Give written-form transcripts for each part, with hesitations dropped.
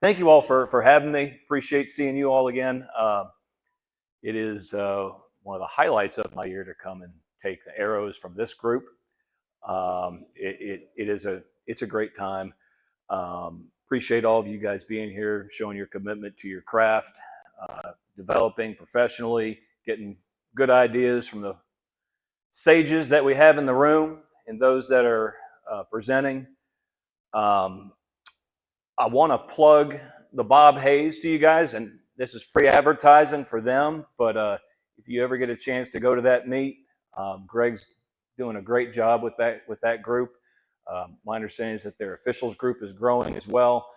Thank you all for having me. Appreciate seeing you all again. It is one of the highlights of my year to come and take the arrows from this group. It's a great time. Appreciate all of you guys being here, showing your commitment to your craft, developing professionally, getting good ideas from the sages that we have in the room and those that are presenting. I want to plug the Bob Hayes to you guys, and this is free advertising for them, but if you ever get a chance to go to that meet, Greg's doing a great job with that group. My understanding is that their officials group is growing as well.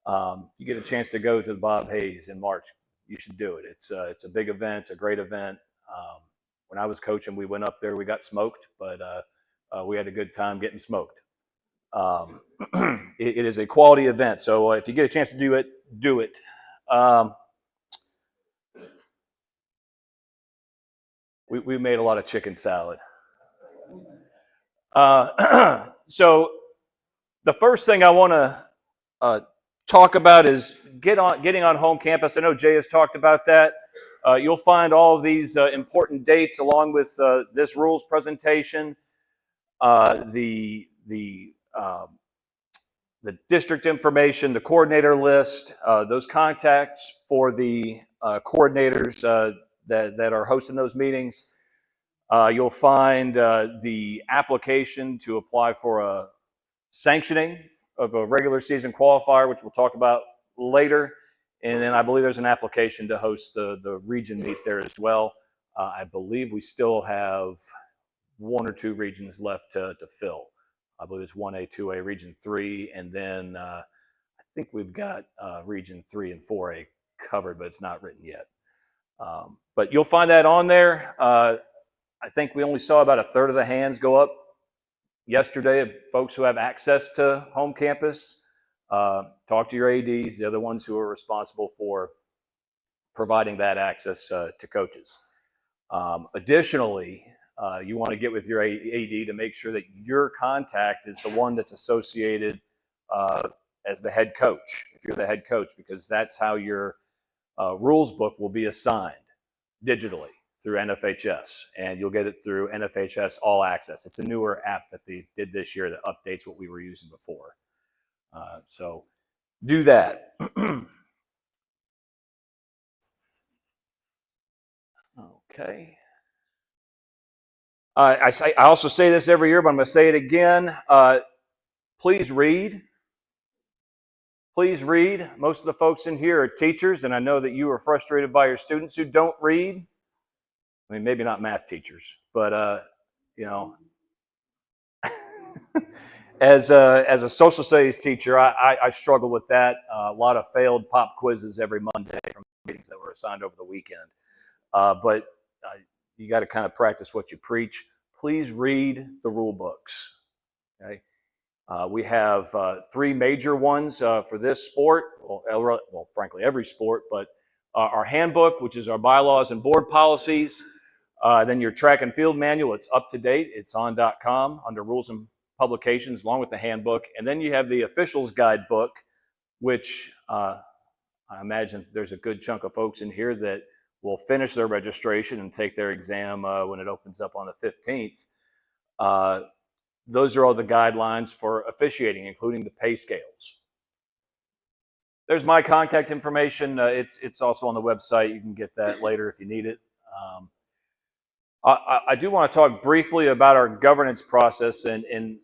If you get a chance to go to the Bob Hayes in March, you should do it. It's a big event. It's a great event. When I was coaching, we went up there. We got smoked, but we had a good time getting smoked. It is a quality event, so if you get a chance to do it, do it. We made a lot of chicken salad. So the first thing I want to talk about is getting on home campus. I know Jay has talked about that. You'll find all of these important dates along with this rules presentation, the district information, the coordinator list, those contacts for the coordinators that are hosting those meetings. You'll find the application to apply for a sanctioning of a regular season qualifier, which we'll talk about later. And then I believe there's an application to host the region meet there as well. I believe we still have one or two regions left to fill. I believe it's 1A, 2A, Region 3, and then I think we've got Region 3 and 4A covered, but it's not written yet. But you'll find that on there. I think we only saw about a third of the hands go up yesterday of folks who have access to home campus. Talk to your ADs, the other ones who are responsible for providing that access to coaches. Additionally, you want to get with your AD to make sure that your contact is the one that's associated as the head coach, if you're the head coach, because that's how your rules book will be assigned digitally through NFHS, and you'll get it through NFHS All Access. It's a newer app that they did this year that updates what we were using before. So do that. Okay. I also say this every year, but I'm going to say it again. Please read. Please read. Most of the folks in here are teachers, and I know that you are frustrated by your students who don't read. I mean, maybe not math teachers, but you know, as a social studies teacher, I struggle with that. A lot of failed pop quizzes every Monday from meetings that were assigned over the weekend. But you got to kind of practice what you preach. Please read the rule books. Okay, we have three major ones for this sport. Well, frankly, every sport, but our handbook, which is our bylaws and board policies. Then your track and field manual. It's up to date. It's on .com under rules and publications, along with the handbook. And then you have the officials guidebook, which I imagine there's a good chunk of folks in here that will finish their registration and take their exam when it opens up on the 15th. Those are all the guidelines for officiating, including the pay scales. There's my contact information. It's also on the website. You can get that later if you need it. I do want to talk briefly about our governance process, and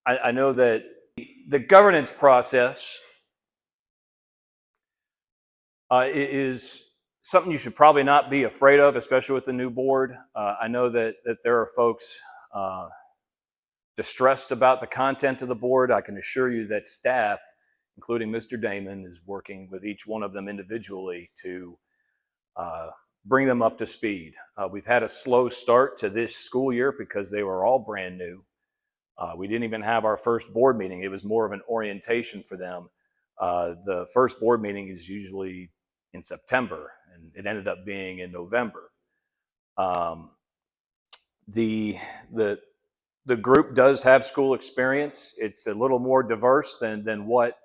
I know that the governance process is something you should probably not be afraid of, especially with the new board. I know that there are folks distressed about the content of the board. I can assure you that staff, including Mr. Damon, is working with each one of them individually to bring them up to speed. We've had a slow start to this school year because they were all brand new. We didn't even have our first board meeting. It was more of an orientation for them. The first board meeting is usually in September, and it ended up being in November. The group does have school experience. It's a little more diverse than what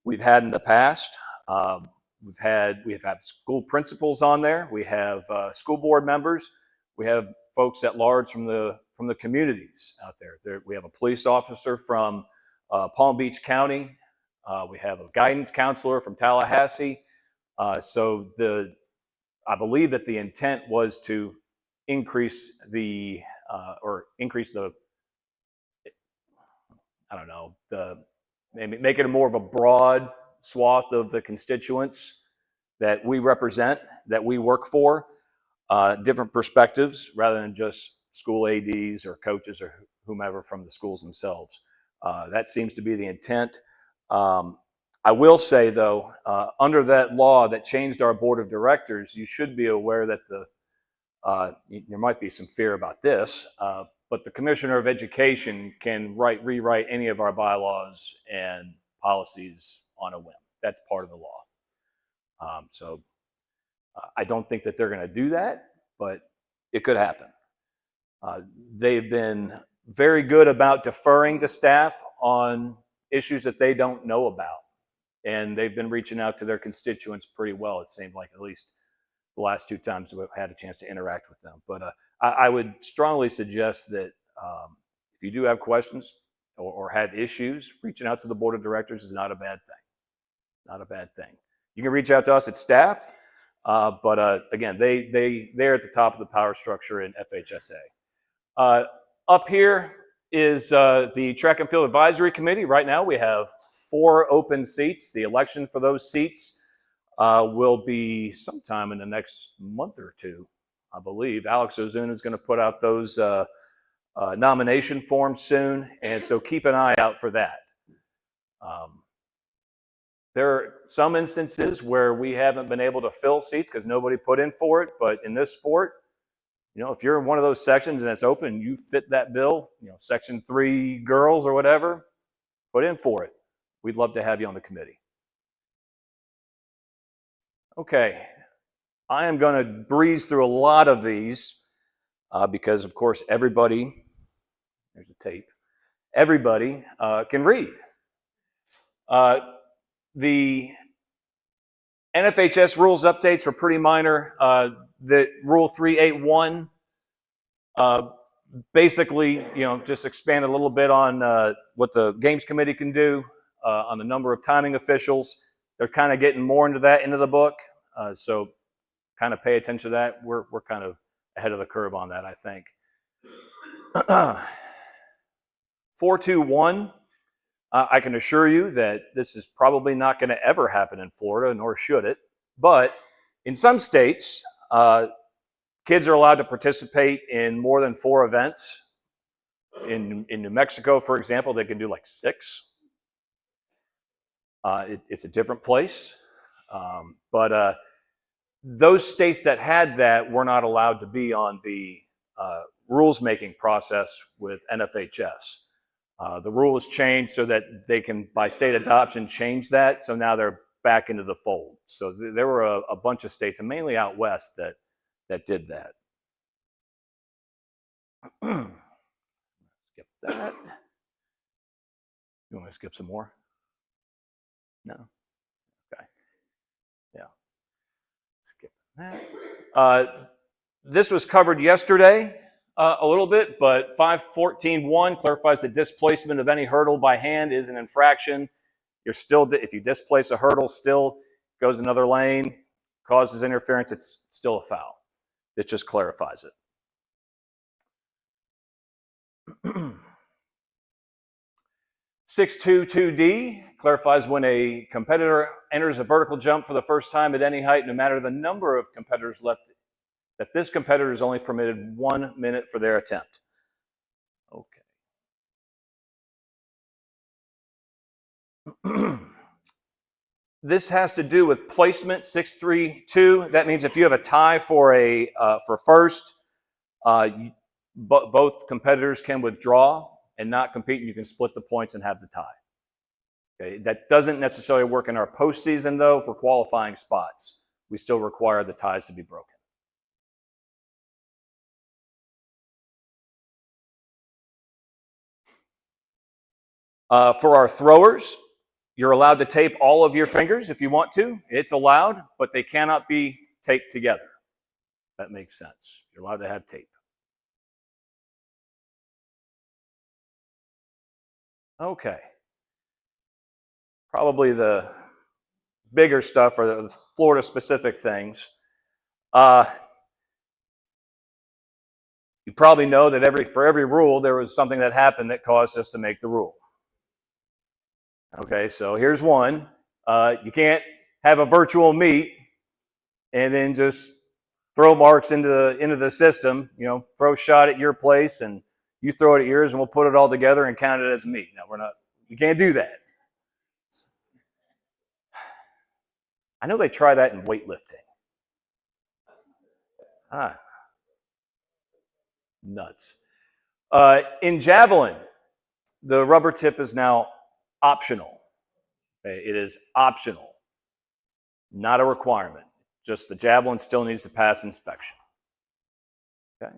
we've had in the past. We've had school principals on there. We have school board members. We have folks at large from the communities out there. We have a police officer from Palm Beach County. We have a guidance counselor from Tallahassee. I believe that the intent was to increase the I don't know, maybe make it more of a broad swath of the constituents that we represent, that we work for, different perspectives rather than just school ADs or coaches or whomever from the schools themselves. That seems to be the intent. I will say, though, under that law that changed our board of directors, you should be aware that there might be some fear about this, but the Commissioner of Education can rewrite any of our bylaws and policies on a whim. That's part of the law. I don't think that they're going to do that, but it could happen. They've been very good about deferring to staff on issues that they don't know about. And they've been reaching out to their constituents pretty well, it seemed like, at least the last 2 times we've had a chance to interact with them. But I would strongly suggest that if you do have questions or have issues, reaching out to the board of directors is not a bad thing. Not a bad thing. You can reach out to us at staff, but again, they're at the top of the power structure in FHSA. Up here is the Track and Field Advisory Committee. Right now we have 4 open seats. The election for those seats will be sometime in the next month or 2, I believe. Alex Ozuna is going to put out those nomination forms soon, and so keep an eye out for that. There are some instances where we haven't been able to fill seats because nobody put in for it, but in this sport, if you're in one of those sections and it's open, you fit that bill, Section 3 girls or whatever, put in for it. We'd love to have you on the committee. Okay, I am going to breeze through a lot of these because, of course, everybody, there's a tape, everybody can read. The NFHS rules updates were pretty minor. The Rule 381 basically, just expanded a little bit on what the Games Committee can do, on the number of timing officials. They're kind of getting more into the book, so kind of pay attention to that. We're kind of ahead of the curve on that, I think. 421. I can assure you that this is probably not going to ever happen in Florida, nor should it. But in some states, kids are allowed to participate in more than 4 events. In New Mexico, for example, they can do like 6. It's a different place. But those states that had that were not allowed to be on the rules-making process with NFHS. The rule was changed so that they can, by state adoption, change that. So now they're back into the fold. So there were a bunch of states, and mainly out west, that did that. Skip that. You want me to skip some more? No? Okay. Yeah. Skip that. This was covered yesterday. A little bit, but 514.1 clarifies that displacement of any hurdle by hand is an infraction. If you displace a hurdle, still goes another lane, causes interference, it's still a foul. It just clarifies it. 622D clarifies when a competitor enters a vertical jump for the first time at any height, no matter the number of competitors left, that this competitor is only permitted 1 minute for their attempt. Okay. This has to do with placement, 632. That means if you have a tie for first, both competitors can withdraw and not compete, and you can split the points and have the tie. Okay. That doesn't necessarily work in our postseason, though, for qualifying spots. We still require the ties to be broken. For our throwers, You're allowed to tape all of your fingers if you want to. It's allowed, but they cannot be taped together. That makes sense. You're allowed to have tape. Okay. Probably the bigger stuff are the Florida-specific things. You probably know that for every rule, there was something that happened that caused us to make the rule. Okay, so here's one. You can't have a virtual meet and then just throw marks into the system. You know, throw a shot at your place and you throw it at yours, and we'll put it all together and count it as a meet. Now you can't do that. I know they try that in weightlifting. Nuts. In javelin, the rubber tip is now optional. Okay, it is optional, not a requirement. Just the javelin still needs to pass inspection. Okay.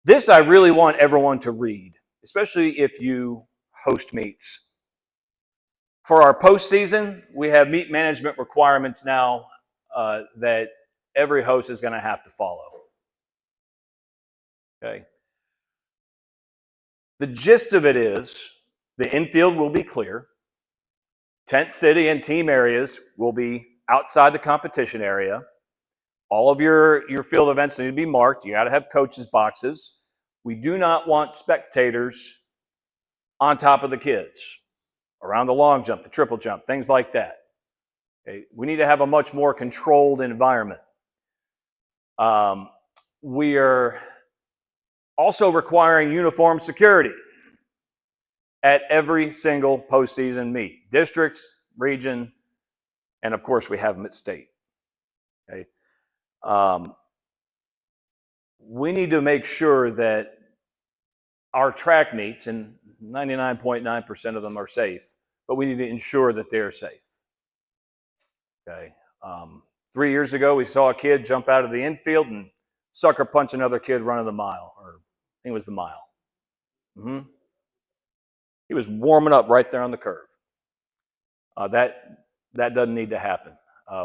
This I really want everyone to read, especially if you host meets. For our postseason, we have meet management requirements now that every host is going to have to follow. Okay. The gist of it is the infield will be clear. Tent city and team areas will be outside the competition area. All of your field events need to be marked. You got to have coaches' boxes. We do not want spectators on top of the kids, around the long jump, the triple jump, things like that. Okay? We need to have a much more controlled environment. We are also requiring uniform security at every single postseason meet. Districts, region, and of course we have them at state. Okay? We need to make sure that our track meets, and 99.9% of them are safe, but we need to ensure that they're safe. Okay. 3 years ago, we saw a kid jump out of the infield and sucker punch another kid running the mile, or I think it was the mile. He was warming up right there on the curve. That doesn't need to happen.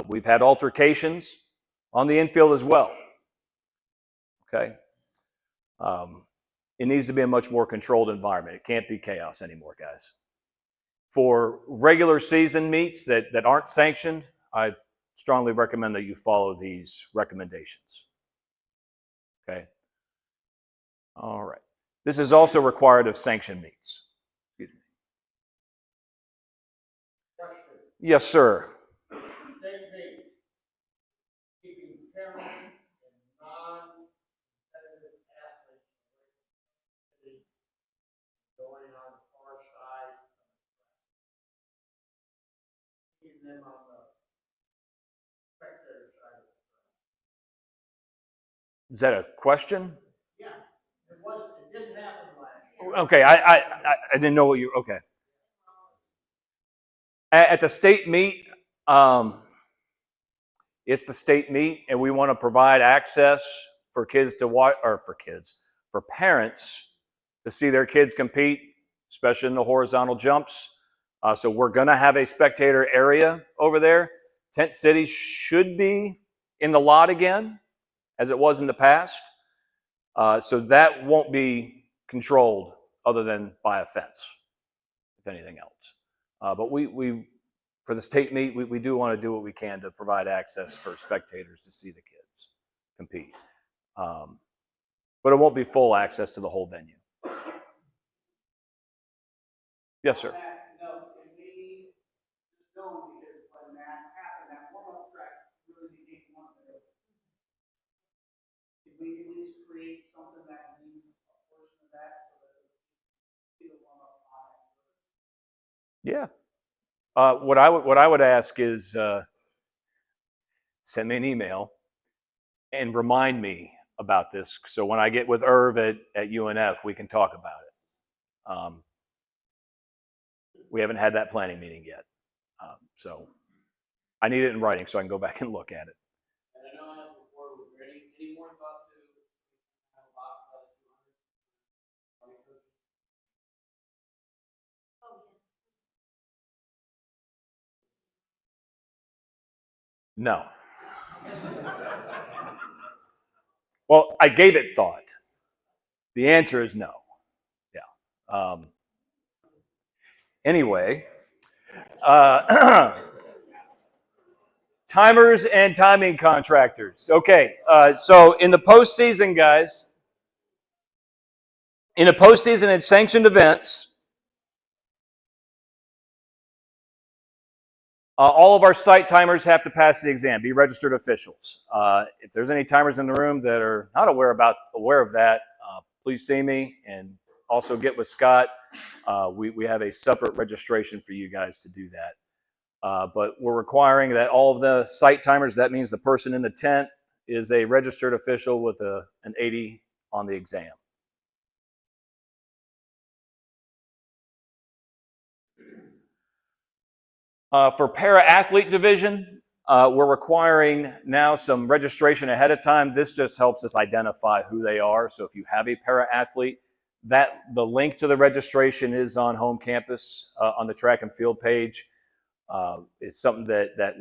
We've had altercations on the infield as well. Okay. It needs to be a much more controlled environment. It can't be chaos anymore, guys. For regular season meets that aren't sanctioned, I strongly recommend that you follow these recommendations. Okay. All right. This is also required of sanctioned meets. Excuse me. Yes, sir. Keeping parents and non-competitive athletes going on the far side, keeping them on the spectator side of the track. Is that a question? Yeah, it wasn't. It didn't happen last year. Okay, I didn't know what you. Okay. At the state meet, it's the state meet, and we want to provide access for kids to watch, or for parents to see their kids compete, especially in the horizontal jumps. So we're going to have a spectator area over there. Tent City should be in the lot again, as it was in the past. So that won't be controlled other than by a fence, if anything else. But we for the state meet, we do want to do what we can to provide access for spectators to see the kids compete. But it won't be full access to the whole venue. Yes, sir. No, can we just go, because when that happened, that warm-up track really became one of those. Can we at least create something that needs a portion of that so that it's a warm-up on it? Yeah. What I would ask is send me an email and remind me about this, so when I get with Irv at UNF, we can talk about it. We haven't had that planning meeting yet, so I need it in writing so I can go back and look at it. And I know I asked before, was there any more thought to have a box by No. Well, I gave it thought. The answer is no. Yeah. Anyway, timers and timing contractors. Okay, so in the postseason, guys, in the postseason and sanctioned events, all of our site timers have to pass the exam, be registered officials. If there's any timers in the room that are not aware of that, please see me and also get with Scott. We have a separate registration for you guys to do that. But we're requiring that all of the site timers, that means the person in the tent, is a registered official with an 80 on the exam. For para-athlete division, we're requiring now some registration ahead of time. This just helps us identify who they are. So if you have a para-athlete, the link to the registration is on home campus on the track and field page. It's something that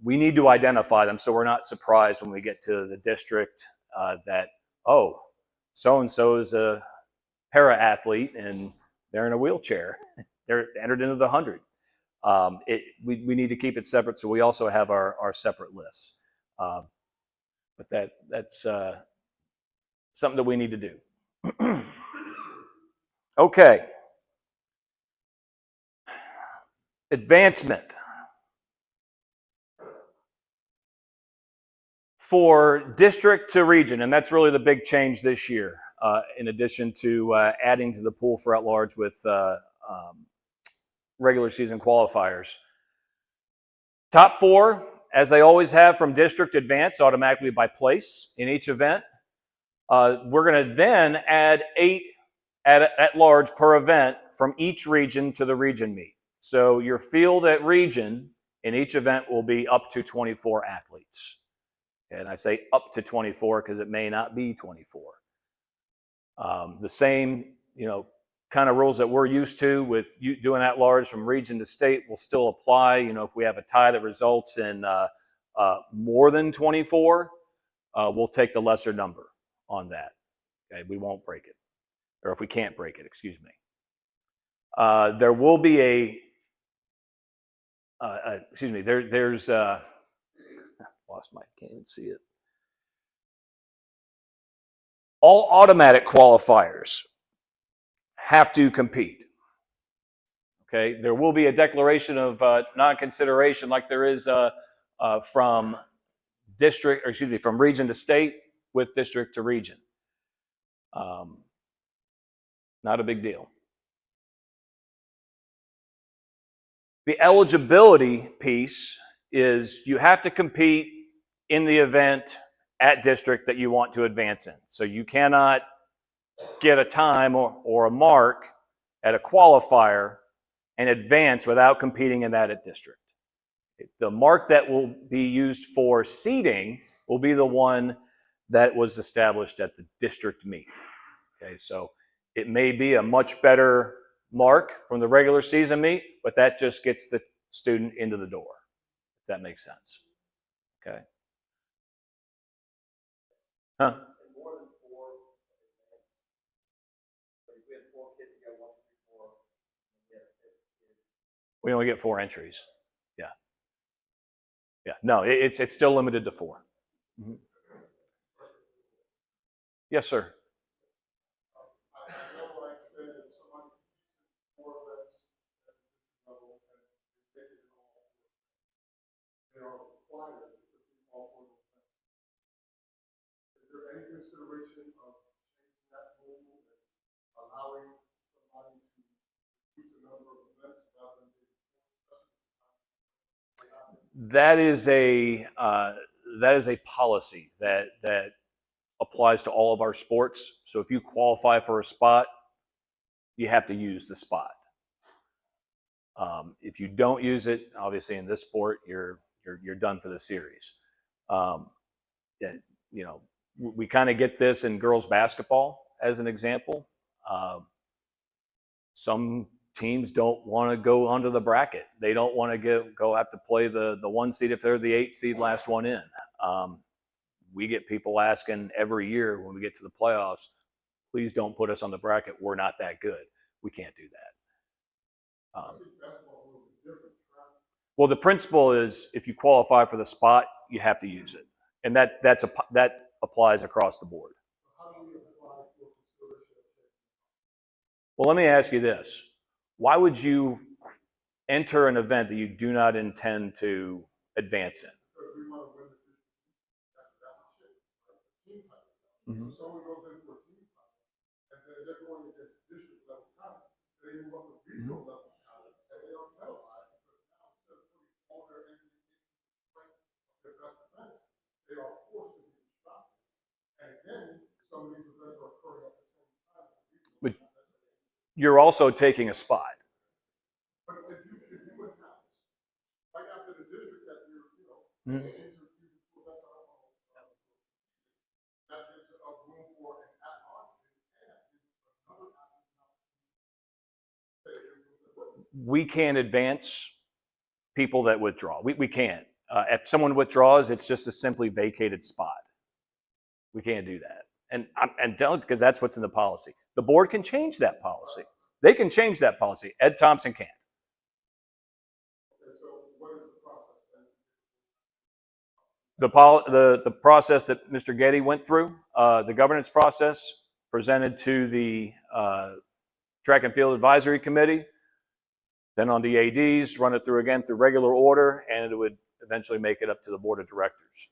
we need to identify them so we're not surprised when we get to the district that, oh, so-and-so is a para-athlete and they're in a wheelchair. They're entered into the 100. We need to keep it separate, so we also have our separate lists. But that's something that we need to do. Okay. Advancement. For district to region, and that's really the big change this year, in addition to adding to the pool for at-large with regular season qualifiers. Top four, as they always have from district, advance automatically by place in each event. We're going to then add 8 at large per event from each region to the region meet. So your field at region in each event will be up to 24 athletes. And I say up to 24 because it may not be 24. The same, kind of rules that we're used to with you doing at large from region to state will still apply. If we have a tie that results in more than 24, we'll take the lesser number on that. Okay, we won't break it, or if we can't break it, excuse me. There will be there's lost my, can't even see it. All automatic qualifiers have to compete. Okay, there will be a declaration of non-consideration like there is from region to state with district to region. Not a big deal. The eligibility piece is you have to compete in the event at district that you want to advance in. So you cannot get a time or a mark at a qualifier and advance without competing in that at district. The mark that will be used for seeding will be the one that was established at the district meet. Okay, so it may be a much better mark from the regular season meet, but that just gets the student into the door, if that makes sense. Okay. Huh? We only get 4 entries. Yeah. Yeah. No, it's still limited to 4. Mm-hmm. Yes, sir. Any consideration of changing that rule and allowing somebody to reduce the number of events rather than that is a policy that applies to all of our sports. So if you qualify for a spot, you have to use the spot. If you don't use it, obviously in this sport, you're done for the series. We kind of get this in girls basketball as an example. Some teams don't want to go under the bracket. They don't want to go have to play the 1 seed if they're the 8 seed, last one in. We get people asking every year when we get to the playoffs, please don't put us on the bracket. We're not that good. We can't do that. Well, the principle is if you qualify for the spot, you have to use it, and that applies across the board. Well, let me ask you this: why would you enter an event that you do not intend to advance in? Mm-hmm. But you're also taking a spot. Mm-hmm. We can't advance people that withdraw. We can't. If someone withdraws, it's just a simply vacated spot. We can't do that. And don't, because that's what's in the policy. The board can change that policy. They can change that policy. Ed Thompson can't. The process that Mr. Getty went through, the governance process, presented to the Track and Field Advisory Committee, then on the ADs, run it through again through regular order, and it would eventually make it up to the board of directors.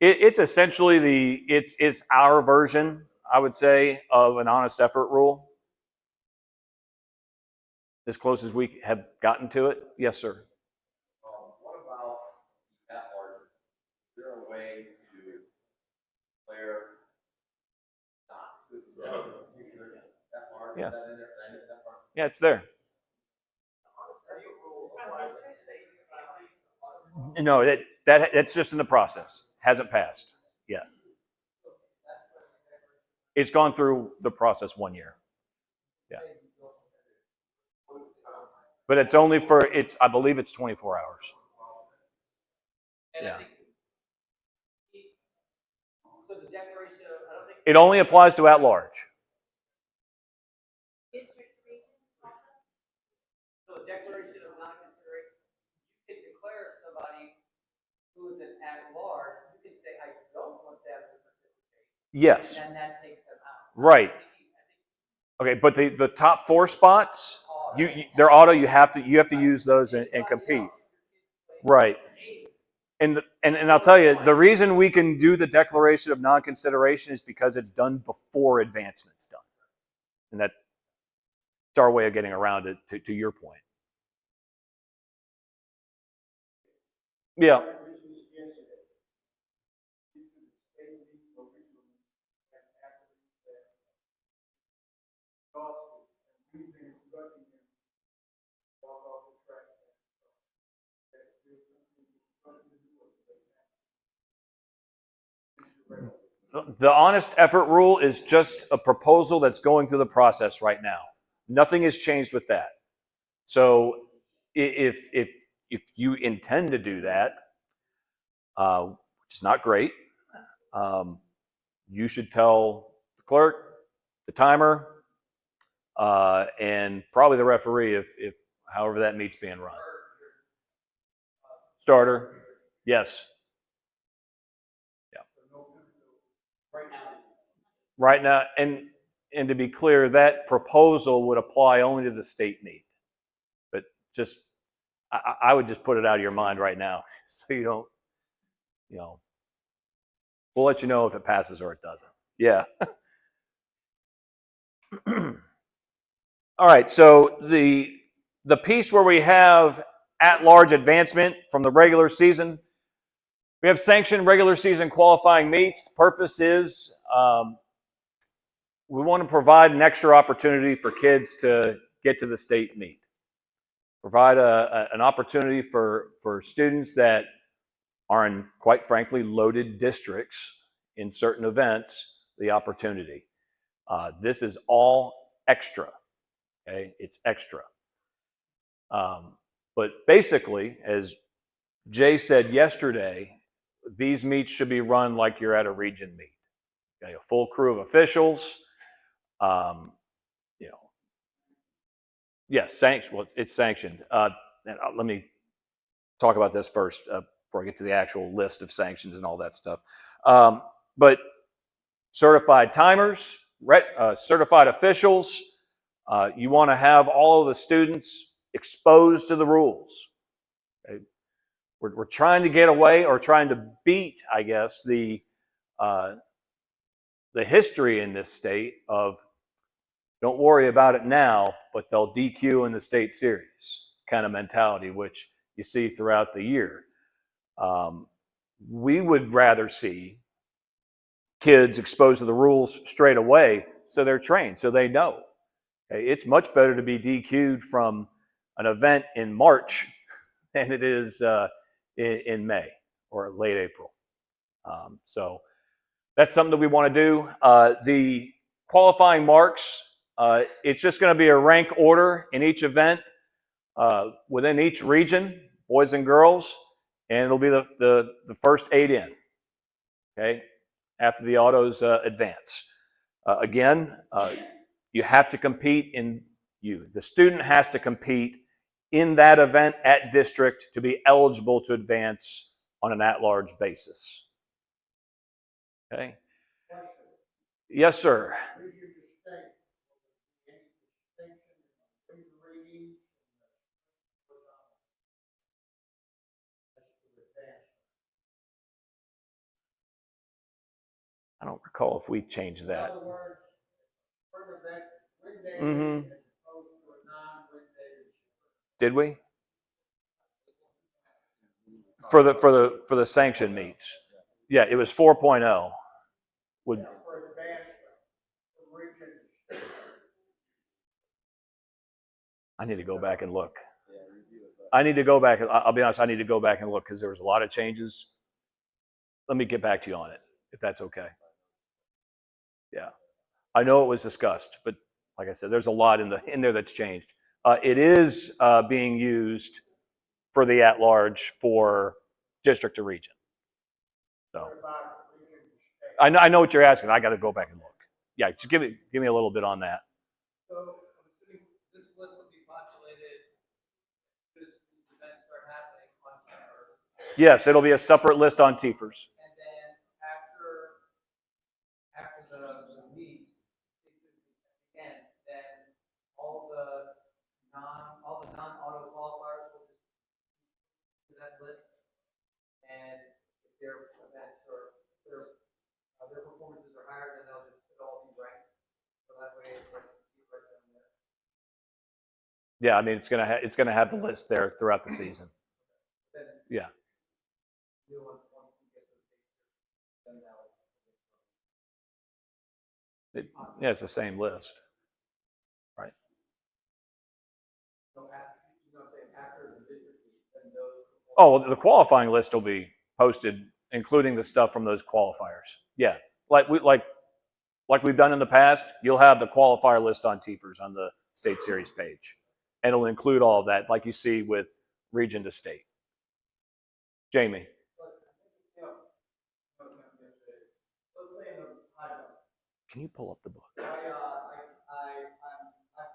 It's essentially it's our version, I would say, of an honest effort rule. As close as we have gotten to it. Yes, sir. What about at large? Is there a way to declare not to accept a particular at large? Yeah. Is that in there? Did I miss that part? Yeah, it's there. No, that's just in the process. Hasn't passed yet. It's gone through the process 1 year. Yeah. But it's only for I believe it's 24 hours. Yeah. So the declaration of, I don't think It only applies to at large. so the declaration of non-consideration, you can declare somebody who is an at large, you can say, I don't want them to participate. Yes. And that takes them out. Right. Okay, but the top 4 spots, they're auto. You have to use those and compete. Right. And I'll tell you, the reason we can do the declaration of non-consideration is because it's done before advancement's done, and that's our way of getting around it. To your point. Yeah. The honest effort rule is just a proposal that's going through the process right now. Nothing has changed with that. So if you intend to do that, which is not great, you should tell the clerk, the timer, and probably the referee if however that meet's being run. Starter, yes. Yeah. Right now, and to be clear, that proposal would apply only to the state meet. But just, I would just put it out of your mind right now, so you don't, we'll let you know if it passes or it doesn't. Yeah. All right, so the piece where we have at-large advancement from the regular season, we have sanctioned regular season qualifying meets. The purpose is we want to provide an extra opportunity for kids to get to the state meet. Provide an opportunity for students that are in, quite frankly, loaded districts in certain events the opportunity. This is all extra. Okay, it's extra. But basically, as Jay said yesterday, these meets should be run like you're at a region meet. Okay, a full crew of officials. You know, yes, sanctioned. Well, it's sanctioned. Let me talk about this first before I get to the actual list of sanctions and all that stuff. But certified timers, certified officials. You want to have all of the students exposed to the rules. Okay? We're trying to get away or trying to beat, I guess, the history in this state of don't worry about it now, but they'll DQ in the state series kind of mentality, which you see throughout the year. We would rather see kids exposed to the rules straight away so they're trained, so they know. Okay? It's much better to be DQ'd from an event in March than it is in May or late April. So that's something that we want to do. The qualifying marks, it's just going to be a rank order in each event within each region, boys and girls, and it'll be the first 8 in, okay, after the autos advance. Again, you have to compete the student has to compete in that event at district to be eligible to advance on an at-large basis. Okay? Yes, sir. I don't recall if we changed that. Mm-hmm. Did we? For the sanction meets. Yeah, it was 4.0. Would I need to go back and look. I need to go back. I'll be honest, I need to go back and look because there was a lot of changes. Let me get back to you on it, if that's okay. Yeah. I know it was discussed, but like I said, there's a lot in there that's changed. It is being used for the at-large for district to region. So I know what you're asking. I got to go back and look. Yeah, just give me a little bit on that. So I'm assuming this list will be populated as these events start happening on campus. Yes, it'll be a separate list on TFERs. And then after the meets, again, then all the non-auto qualifiers will just to that list, and if their events or their performances are higher, then it'll all be ranked. So that way, it's right down there. Yeah, I mean it's gonna have the list there throughout the season. Then, yeah. Once we get those things, then Yeah, it's the same list. Right. So after the district, then those. Oh, well, the qualifying list will be posted, including the stuff from those qualifiers. Yeah, like we've done in the past. You'll have the qualifier list on TFERs on the state series page, and it'll include all of that, like you see with region to state. Jamie. Can you pull up the book? I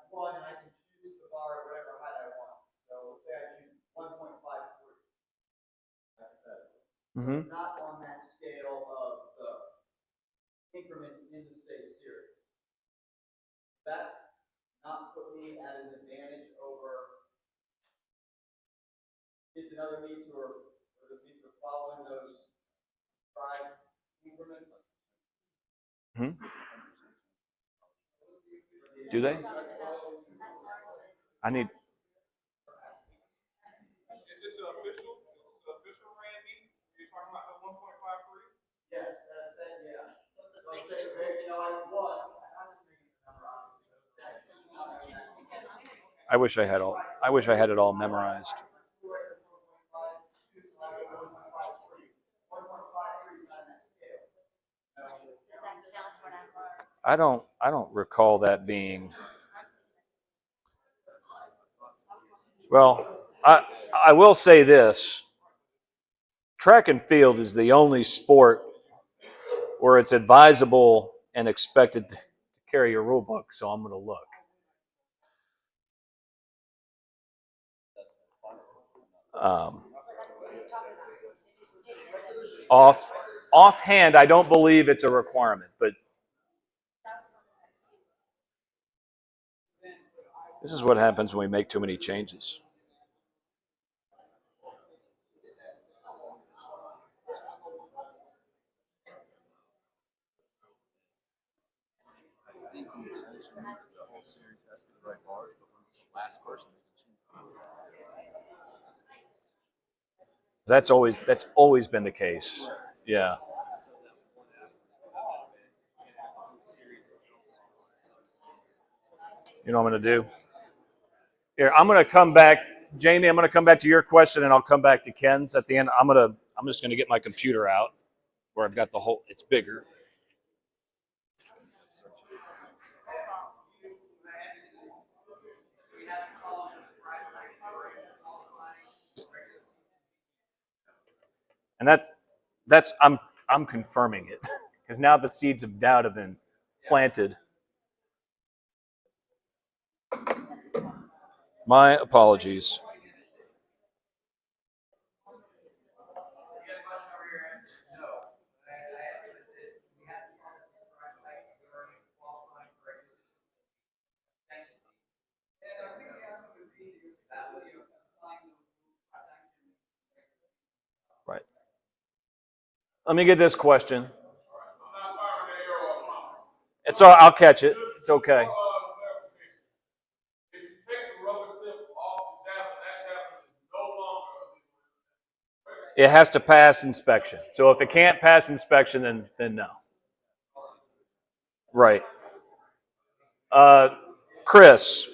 won and I can choose the bar whatever height I want. So let's say I choose 1.53. Mm-hmm. Not on that scale of the increments in the state series. That not put me at an advantage over kids in other meets or the meets are following those 5 increments. Mm-hmm. Do they? I need. Is this an official? Is this an official brand meeting? You're talking about the 1.53? Yes, that's it. Yeah. So say, you know, I won. I'm just making the number up. I wish I had it all memorized. I don't recall that being. Well, I will say this. Track and field is the only sport where it's advisable and expected to carry a rule book, so I'm going to look. Um, offhand, I don't believe it's a requirement, but this is what happens when we make too many changes. That's always been the case. Yeah. You know what I'm going to do? Here, I'm going to come back, Jamie. I'm going to come back to your question, and I'll come back to Ken's at the end. I'm just going to get my computer out where I've got the whole. It's bigger. And I'm confirming it because now the seeds of doubt have been planted. My apologies. Right. Let me get this question. It's all. I'll catch it. It's okay. If you take the rubber tip off the javelin, that javelin is no longer. It has to pass inspection. So if it can't pass inspection, then no. Right. Chris.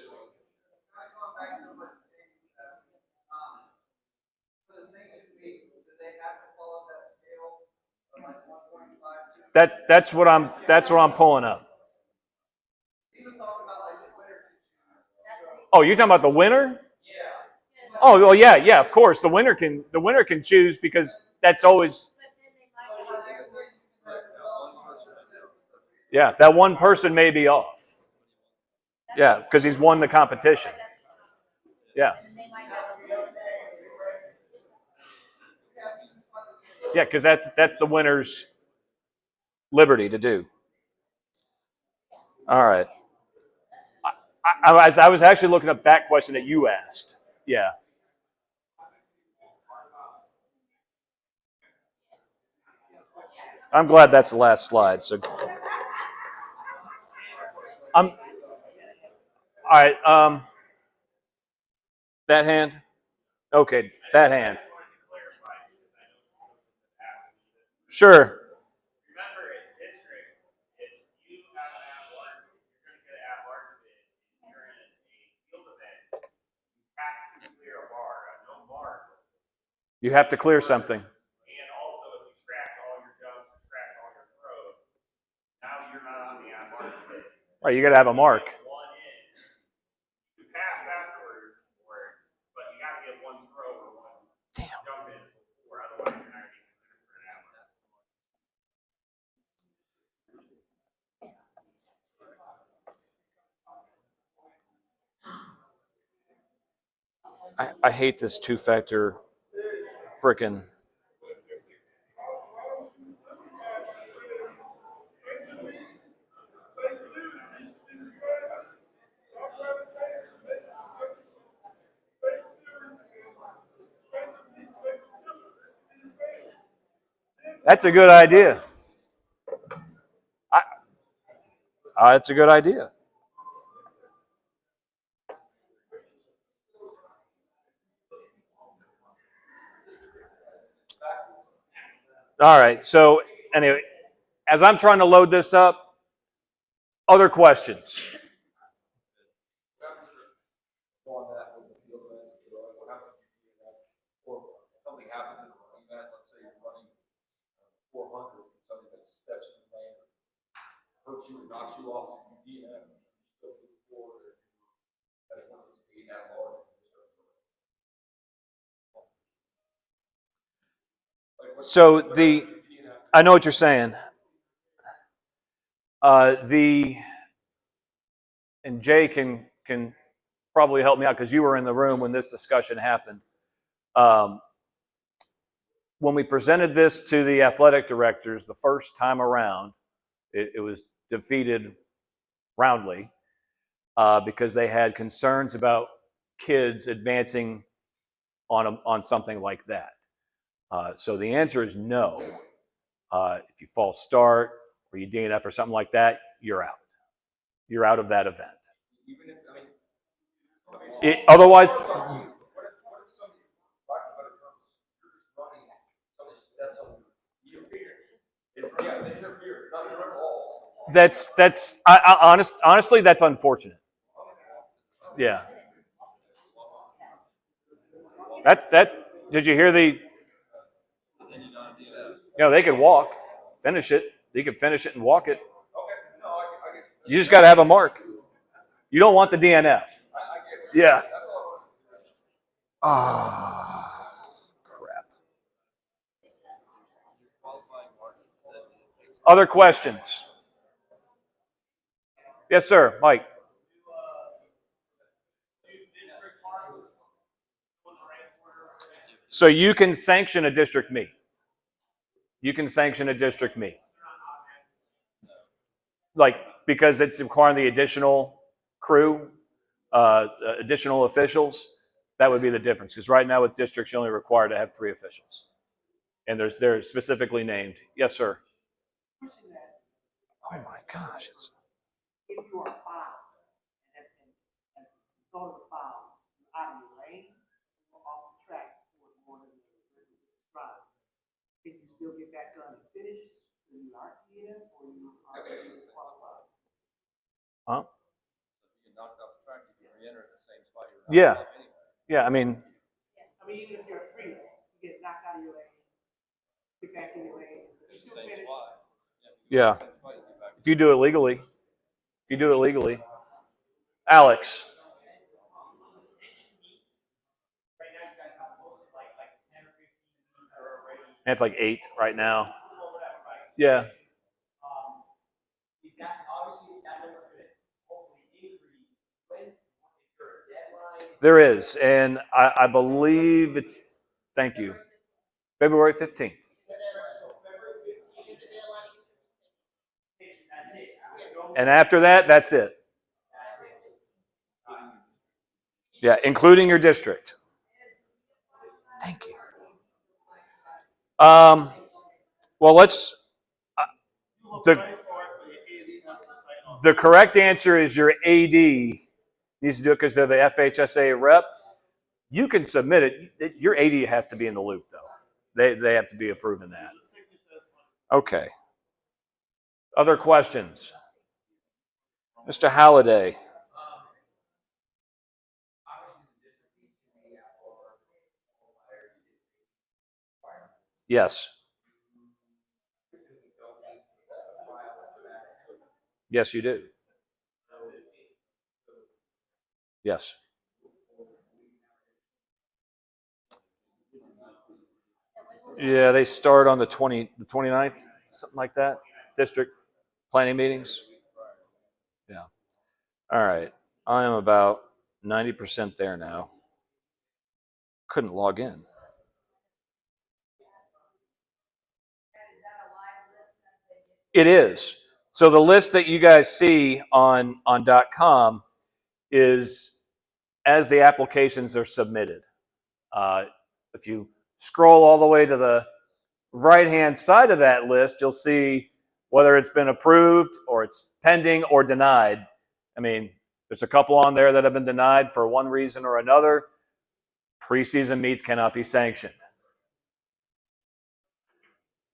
That's what I'm pulling up. Oh, you're talking about the winner? Oh, well, yeah, of course. The winner can choose because that's always. Yeah, that one person may be off. Yeah, because he's won the competition. Yeah. Yeah, because that's the winner's liberty to do. All right. I was actually looking up that question that you asked. Yeah. I'm glad that's the last slide. So, all right. That hand. Okay, that hand. Sure. You have to clear something. And also, if you scratch all your jumps, scratch all your throws, now you're not on the mark. Right, you got to have a mark. One in. You pass afterwards, but you got to get one throw or one jump in, or otherwise you're not going to be considered for an hour. I hate this two-factor frickin'. That's a good idea. That's a good idea. All right. So anyway, as I'm trying to load this up, other questions? hurts you or knocks you off, you DNF, you still move forward. That's one of those 8 at large. So I know what you're saying. And Jay can probably help me out because you were in the room when this discussion happened. When we presented this to the athletic directors the first time around, it was defeated roundly because they had concerns about kids advancing on something like that. So the answer is no. If you false start or you DNF or something like that, you're out. You're out of that event. Even if, Otherwise, what if somebody, lack of better terms, you're just running, somebody steps on you, it's, yeah, they interfere, it's not your fault. honestly, that's unfortunate. Yeah. Did you hear they could walk, finish it. You could finish it and walk it. You just got to have a mark. You don't want the DNF. Yeah. Ah, crap. Other questions? Yes, sir, Mike. So you can sanction a district meet. You can sanction a district meet. Like, because it's requiring the additional crew, additional officials, that would be the difference. Because right now with districts, you're only required to have 3 officials. And they're specifically named. Yes, sir. Oh my gosh. If you are fouled, and sort of foul, out of your lane, or off the track for more than the strides, can you still get back on and finish? So you are DNF or you are disqualified? Huh? You get knocked off the track, you can re-enter at the same spot you're Yeah. anyway. Yeah, I mean, even if you're a free, you get knocked out of your lane, get back in your lane, you still finish. yeah. If you do it legally. Alex. And it's like 8 right now. Yeah. There is, and I believe it's, thank you, February 15th. And after that, that's it. Yeah, including your district. Thank you. Well, the correct answer is your AD needs to do it because they're the FHSA rep. You can submit it. Your AD has to be in the loop, though. They have to be approving that. Okay. Other questions? Mr. Halliday. Yes. Yes, you do. Yes. Yeah, they start on the 29th, something like that. District planning meetings. Yeah. All right. I am about 90% there now. Couldn't log in. It is. So the list that you guys see on .com is as the applications are submitted. If you scroll all the way to the right-hand side of that list, you'll see whether it's been approved or it's pending or denied. I mean, there's a couple on there that have been denied for one reason or another. Preseason meets cannot be sanctioned.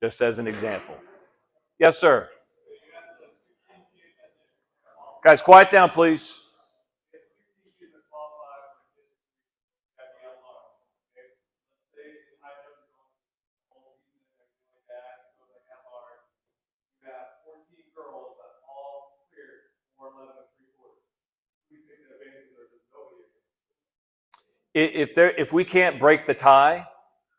Just as an example. Yes, sir. Guys, quiet down, please. If we can't break the tie,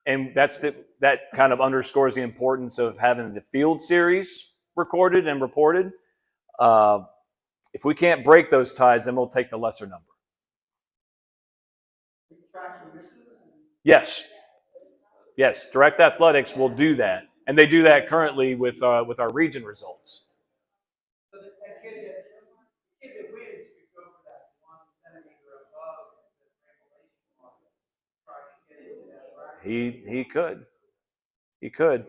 and that kind of underscores the importance of having the field series recorded and reported. If we can't break those ties, then we'll take the lesser number. Yes. Yes, Direct Athletics will do that, and they do that currently with our region results. So that kid that wins could go for that 1 centimeter above the regulation line, try to get into that, right? He could. He could.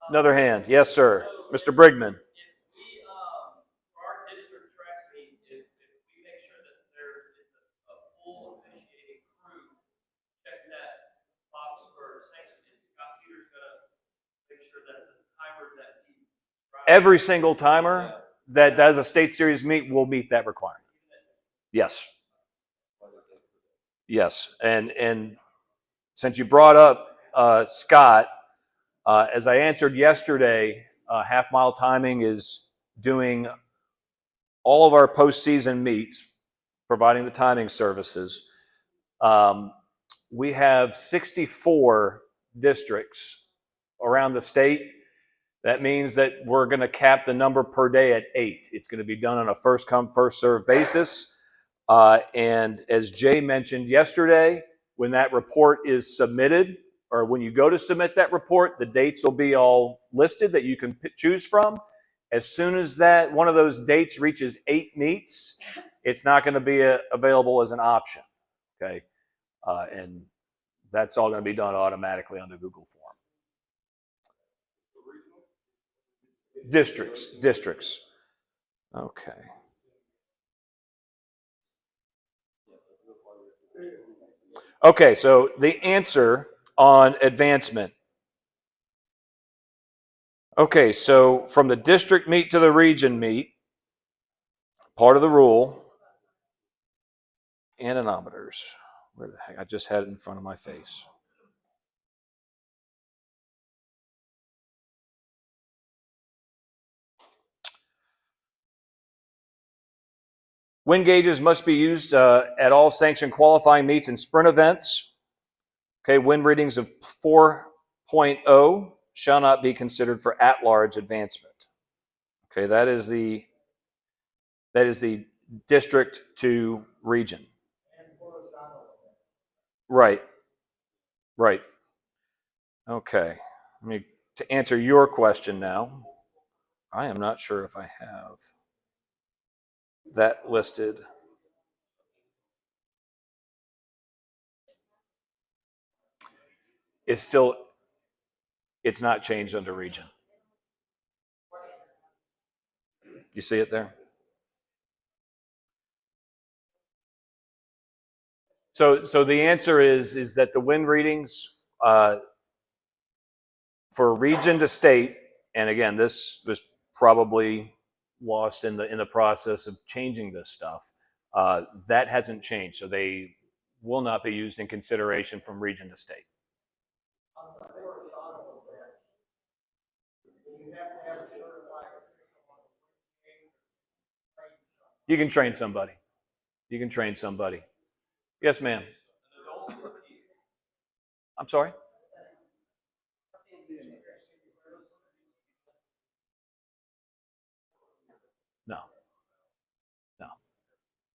Another hand. Yes, sir. Mr. Brigman. For our district track meet, if we make sure that there is a full officiating crew, check that box for sanction, is Scott Peters gonna make sure that the timers that he Every single timer that does a state series meet will meet that requirement. Yes. Yes. And since you brought up Scott, as I answered yesterday, Half Mile Timing is doing all of our postseason meets, providing the timing services. We have 64 districts around the state. That means that we're going to cap the number per day at 8. It's going to be done on a first come, first served basis. And as Jay mentioned yesterday, when that report is submitted, or when you go to submit that report, the dates will be all listed that you can choose from. As soon as that one of those dates reaches 8 meets, it's not going to be available as an option. Okay, and that's all going to be done automatically on the Google form. Districts. Okay. Okay, so the answer on advancement. Okay, so from the district meet to the region meet, part of the rule, anemometers. Where the heck? I just had it in front of my face. Wind gauges must be used at all sanctioned qualifying meets and sprint events. Okay, wind readings of 4.0 shall not be considered for at-large advancement. Okay, that is the district to region. Right. Okay. To answer your question now, I am not sure if I have that listed. It's not changed under region. You see it there? So the answer is that the wind readings for region to state, and again, this was probably lost in the process of changing this stuff. That hasn't changed, so they will not be used in consideration from region to state. You can train somebody. Yes, ma'am. I'm sorry? No.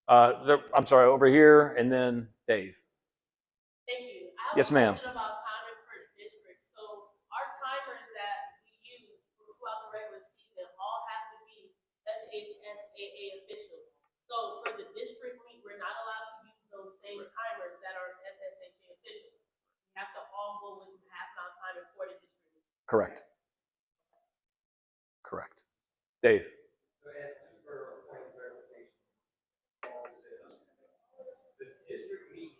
I'm sorry, over here, and then Dave. Thank you. Yes, ma'am. I have a question about timing for districts. So our timers that we use throughout the regular season all have to be FHSAA officials. So for the district meet, we're not allowed to use those same timers that are FSHA officials. We have to all go with half mile timing for the district meet. Correct. Dave. The district meet,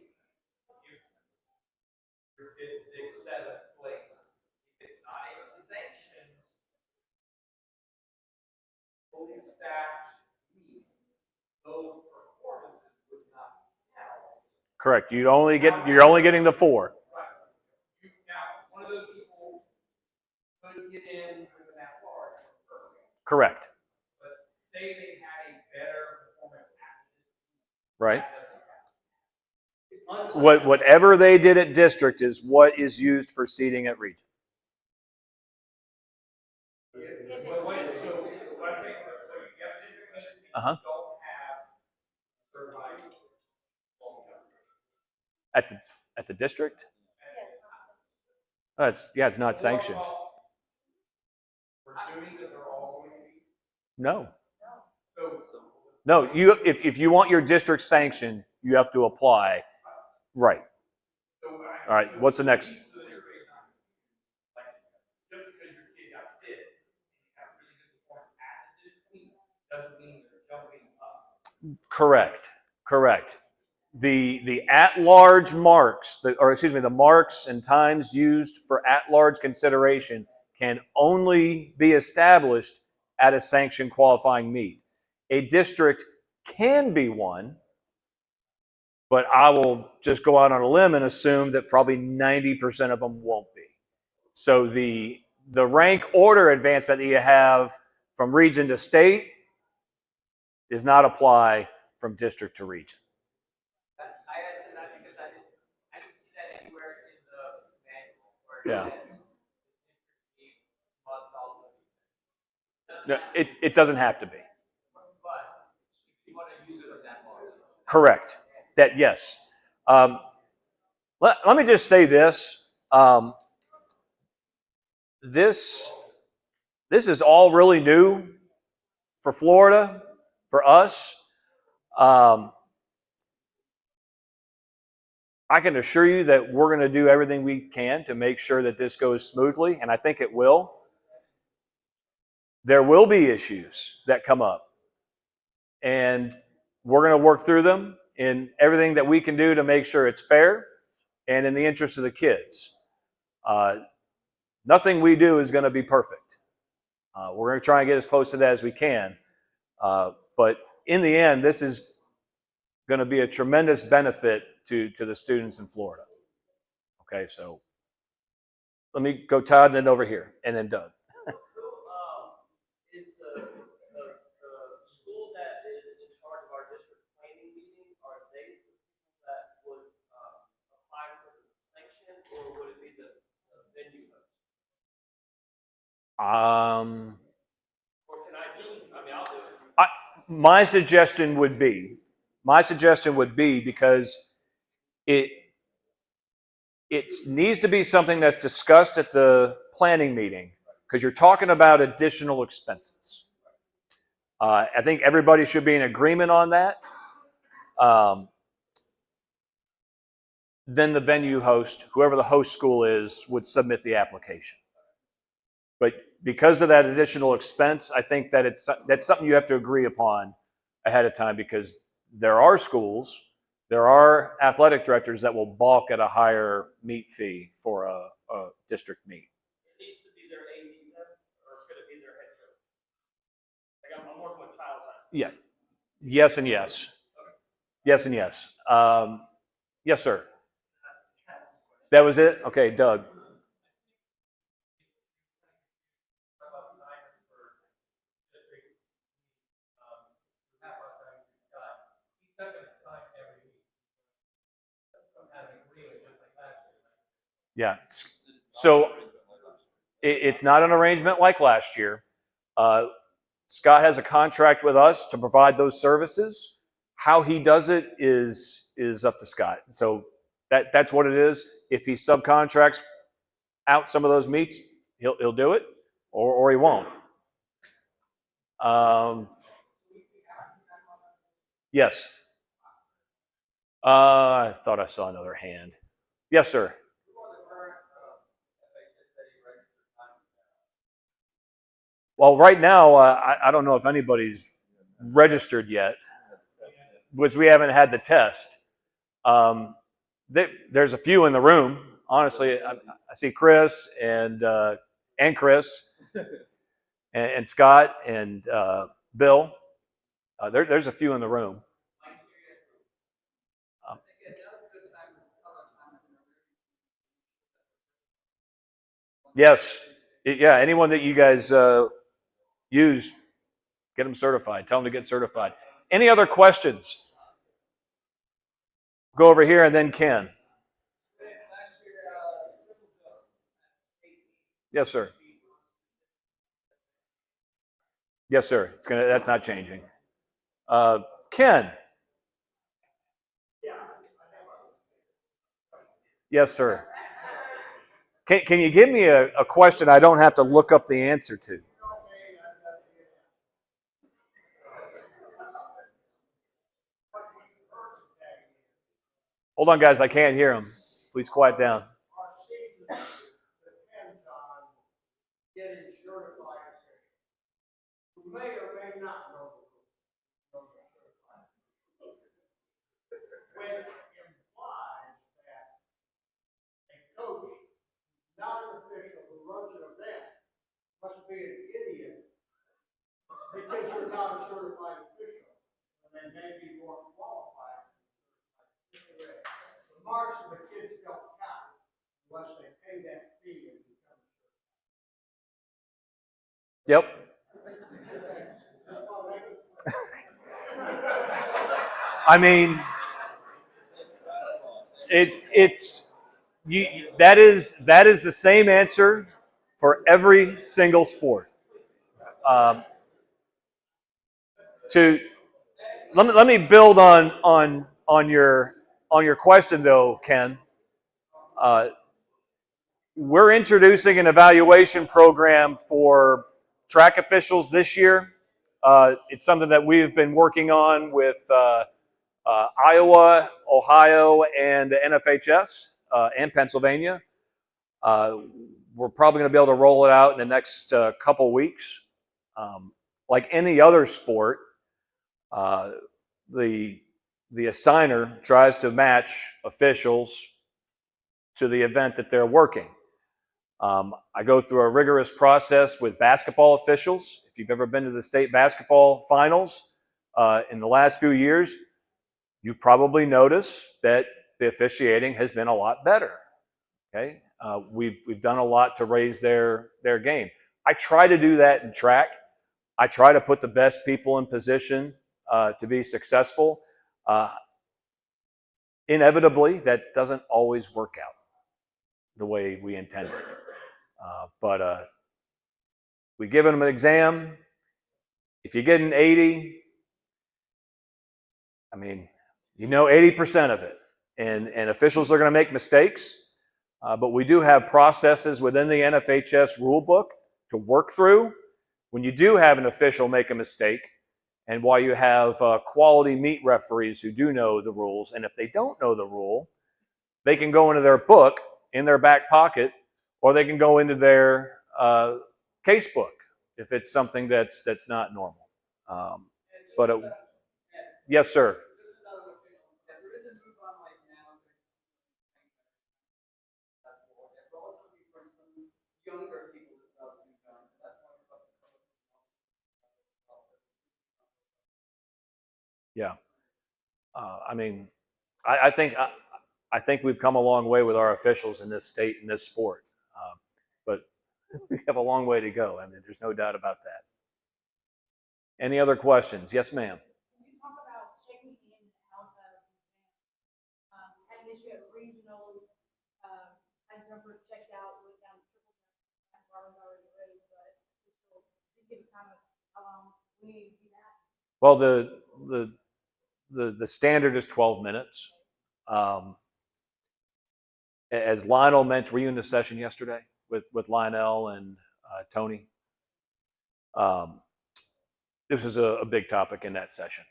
your 5th, 6th, 7th place. If it's not a sanctioned, fully staffed meet, those performances would not count. Correct. You're only getting the 4. Right. Now, one of those people couldn't get in with an at-large. Correct. But say they had a better performance Right. Unless- Whatever they did at district is what is used for seating at region. Uh-huh. At the district? It's not sanctioned. Presuming that they're all going to be. No. So. No, if you want your district sanctioned, you have to apply. Right. All right, what's the next? Just because your kid got fit, and have really good performance at the district meet, doesn't mean they're jumping up. Correct. The at-large marks, the marks and times used for at-large consideration can only be established at a sanctioned qualifying meet. A district can be one, but I will just go out on a limb and assume that probably 90% of them won't be. So the rank order advancement that you have from region to state does not apply from district to region. I asked that because I didn't see that anywhere in the manual where it Yeah. said must also be. No, it doesn't have to be. But if you want to use it as that bar. Correct. That, yes. Let me just say this. This is all really new for Florida, for us. I can assure you that we're going to do everything we can to make sure that this goes smoothly, and I think it will. There will be issues that come up, and we're going to work through them in everything that we can do to make sure it's fair and in the interest of the kids. Nothing we do is going to be perfect. We're going to try and get as close to that as we can. But in the end, this is going to be a tremendous benefit to the students in Florida. Okay, so let me go Todd and then over here, and then Doug. Is the school that is in charge of our district planning meeting, are they the people that would apply for the sanction, or would it be the venue host? Or can I do it? I mean, I'll do it. My suggestion would be because it needs to be something that's discussed at the planning meeting, because you're talking about additional expenses. I think everybody should be in agreement on that. Then the venue host, whoever the host school is, would submit the application. But because of that additional expense, I think that that's something you have to agree upon ahead of time, because there are schools, there are athletic directors that will balk at a higher meet fee for a district meet. It needs to be their AD then, or could it be their head coach? Like I'm working with child. Yeah. Yes and yes. Yes and yes. Yes, sir. That was it? Okay, Doug. Yeah. So it's not an arrangement like last year. Scott has a contract with us to provide those services. How he does it is up to Scott. So that's what it is. If he subcontracts out some of those meets, he'll do it, or he won't. Yes. I thought I saw another hand. Yes, sir. Well, right now, I don't know if anybody's registered yet, because we haven't had the test. There's a few in the room. Honestly, I see Chris and Chris and Scott and Bill. There's a few in the room. Yes. Yeah, anyone that you guys use. Get them certified. Tell them to get certified. Any other questions? Go over here and then Ken. Yes, sir. Yes, sir. That's not changing. Ken. Yes, sir. Can you give me a question I don't have to look up the answer to? Hold on, guys. I can't hear him. Please quiet down. Our season depends on getting certified. You may or may not know the certified. Which implies that a coach, not an official who runs an event, must be an idiot because they're not a certified official. And they may be more qualified. The marks of the kids don't count unless they pay that fee and become certified. Yep. I mean, that is the same answer for every single sport. Let me build on your question though, Ken. We're introducing an evaluation program for track officials this year. It's something that we've been working on with Iowa, Ohio, and the NFHS and Pennsylvania. We're probably going to be able to roll it out in the next couple weeks. Like any other sport, the assigner tries to match officials to the event that they're working. I go through a rigorous process with basketball officials. If you've ever been to the state basketball finals in the last few years, you've probably noticed that the officiating has been a lot better. Okay, we've done a lot to raise their game. I try to do that in track. I try to put the best people in position to be successful. Inevitably, that doesn't always work out the way we intended. But we give them an exam. If you get an 80, I mean, 80% of it. And officials are going to make mistakes. But we do have processes within the NFHS rulebook to work through. When you do have an official make a mistake, and while you have quality meet referees who do know the rules, and if they don't know the rule, they can go into their book in their back pocket, or they can go into their case book if it's something that's not normal. Yes, sir. Yeah. I think we've come a long way with our officials in this state, in this sport. But we have a long way to go. I mean, there's no doubt about that. Any other questions? Yes, ma'am. Can you talk about checking in and out of had an issue at regionals, I jumper checked out, went down to triple jump, bar was already raised, but we still didn't give you time of how long we need to do that. Well, the standard is 12 minutes. As Lionel mentioned, were you in the session yesterday with Lionel and Tony? This is a big topic in that session.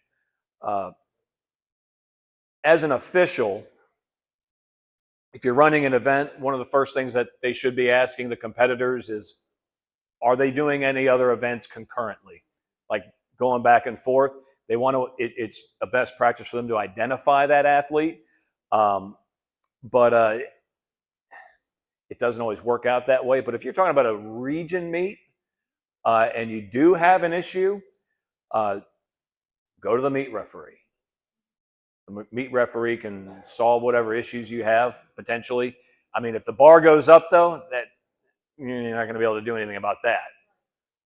As an official, if you're running an event, one of the first things that they should be asking the competitors is, are they doing any other events concurrently? Like going back and forth. They want to, it's a best practice for them to identify that athlete. But it doesn't always work out that way. But if you're talking about a region meet and you do have an issue, go to the meet referee. The meet referee can solve whatever issues you have potentially. I mean, if the bar goes up though, that you're not going to be able to do anything about that.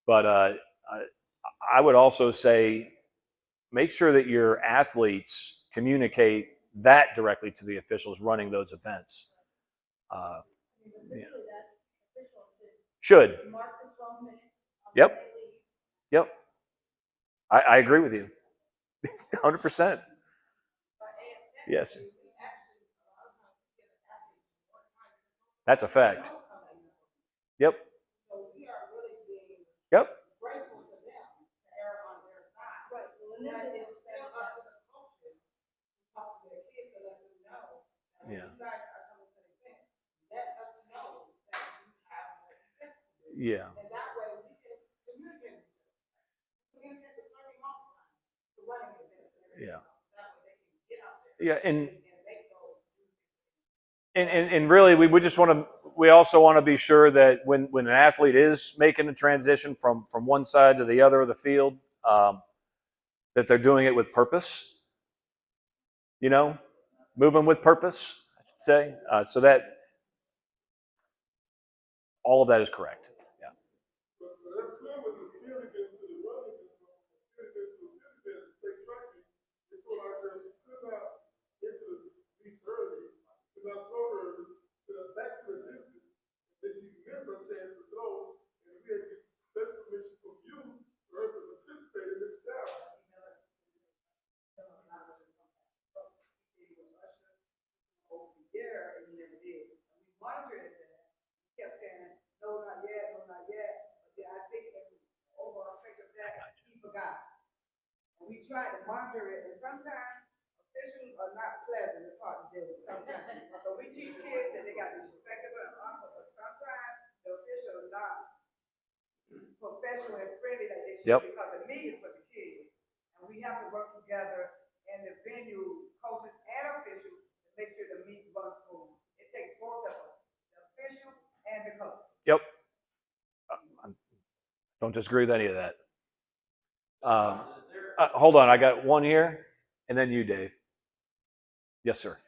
But I would also say make sure that your athletes communicate that directly to the officials running those events. Yeah. Should. Mark the 12 minutes. Yep. Yep. I agree with you. 100%. Yes. That's a fact. Yep. So we are really being Yep. graceful to them, to err on their side. Right, well, and But this it's is. still up to the coaches to talk to their kids to let them know that when Yeah. you guys are coming to the event, let us know that you have more events to do. Yeah. And that way we can communicate with them. Communicate with learning all the time, to running events and everything Yeah. else. That way they can get out there Yeah. and make those. And really, we just want to. We also want to be sure that when an athlete is making a transition from one side to the other of the field, that they're doing it with purpose. You know, moving with purpose. I should say, so that all of that is correct. Yeah. But that's clear with the field against the running, the field against the state tracking. They told our girls she could not get to the beach early, because I told her to back to the distance, that she missed her chance to throw, and we had to get special permission from you for her to participate in this challenge. Over the year, and he never did. And we monitored it, and he kept saying, no, not yet, no, not yet. But yeah, I think in the overall effect of that, he forgot. And we tried to monitor it, and sometimes officials are not pleasant, it's hard to deal with sometimes. So we teach kids that they got to be respectable and humble, but sometimes the official is not professional and friendly that they should, Yep. because the meeting is for the kids. And we have to work together in the venue, coaches and officials, to make sure the meet runs smooth. It takes both of us, the official and the coach. Yep. Don't disagree with any of that. Hold on, I got one here, and then you, Dave. Yes, sir.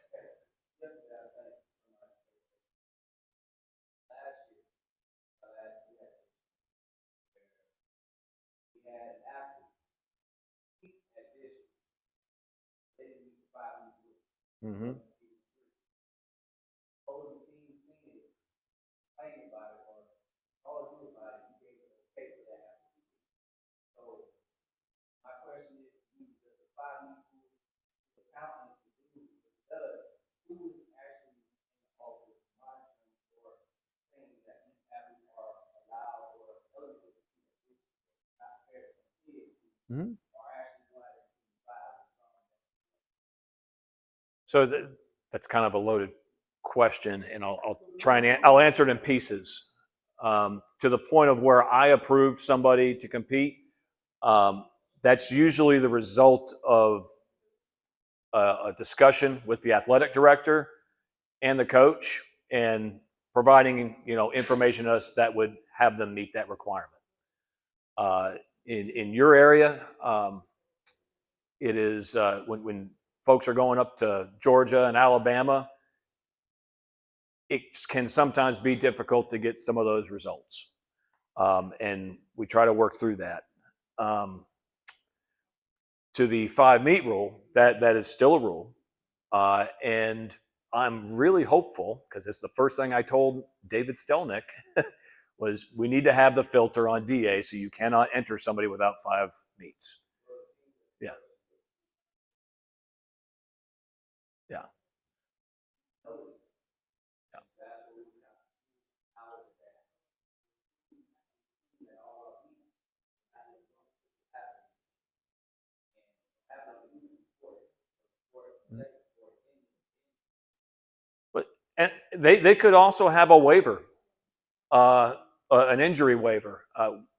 Mm-hmm. Mm-hmm. So that's kind of a loaded question, and I'll try and I'll answer it in pieces. To the point of where I approve somebody to compete, that's usually the result of a discussion with the athletic director and the coach, and providing information to us that would have them meet that requirement. In your area, it is when folks are going up to Georgia and Alabama, it can sometimes be difficult to get some of those results. And we try to work through that. To the 5 meet rule, that is still a rule. And I'm really hopeful, because it's the first thing I told David Stelnick, was we need to have the filter on DA, so you cannot enter somebody without 5 meets. Yeah. Yeah. But and they could also have a waiver, an injury waiver.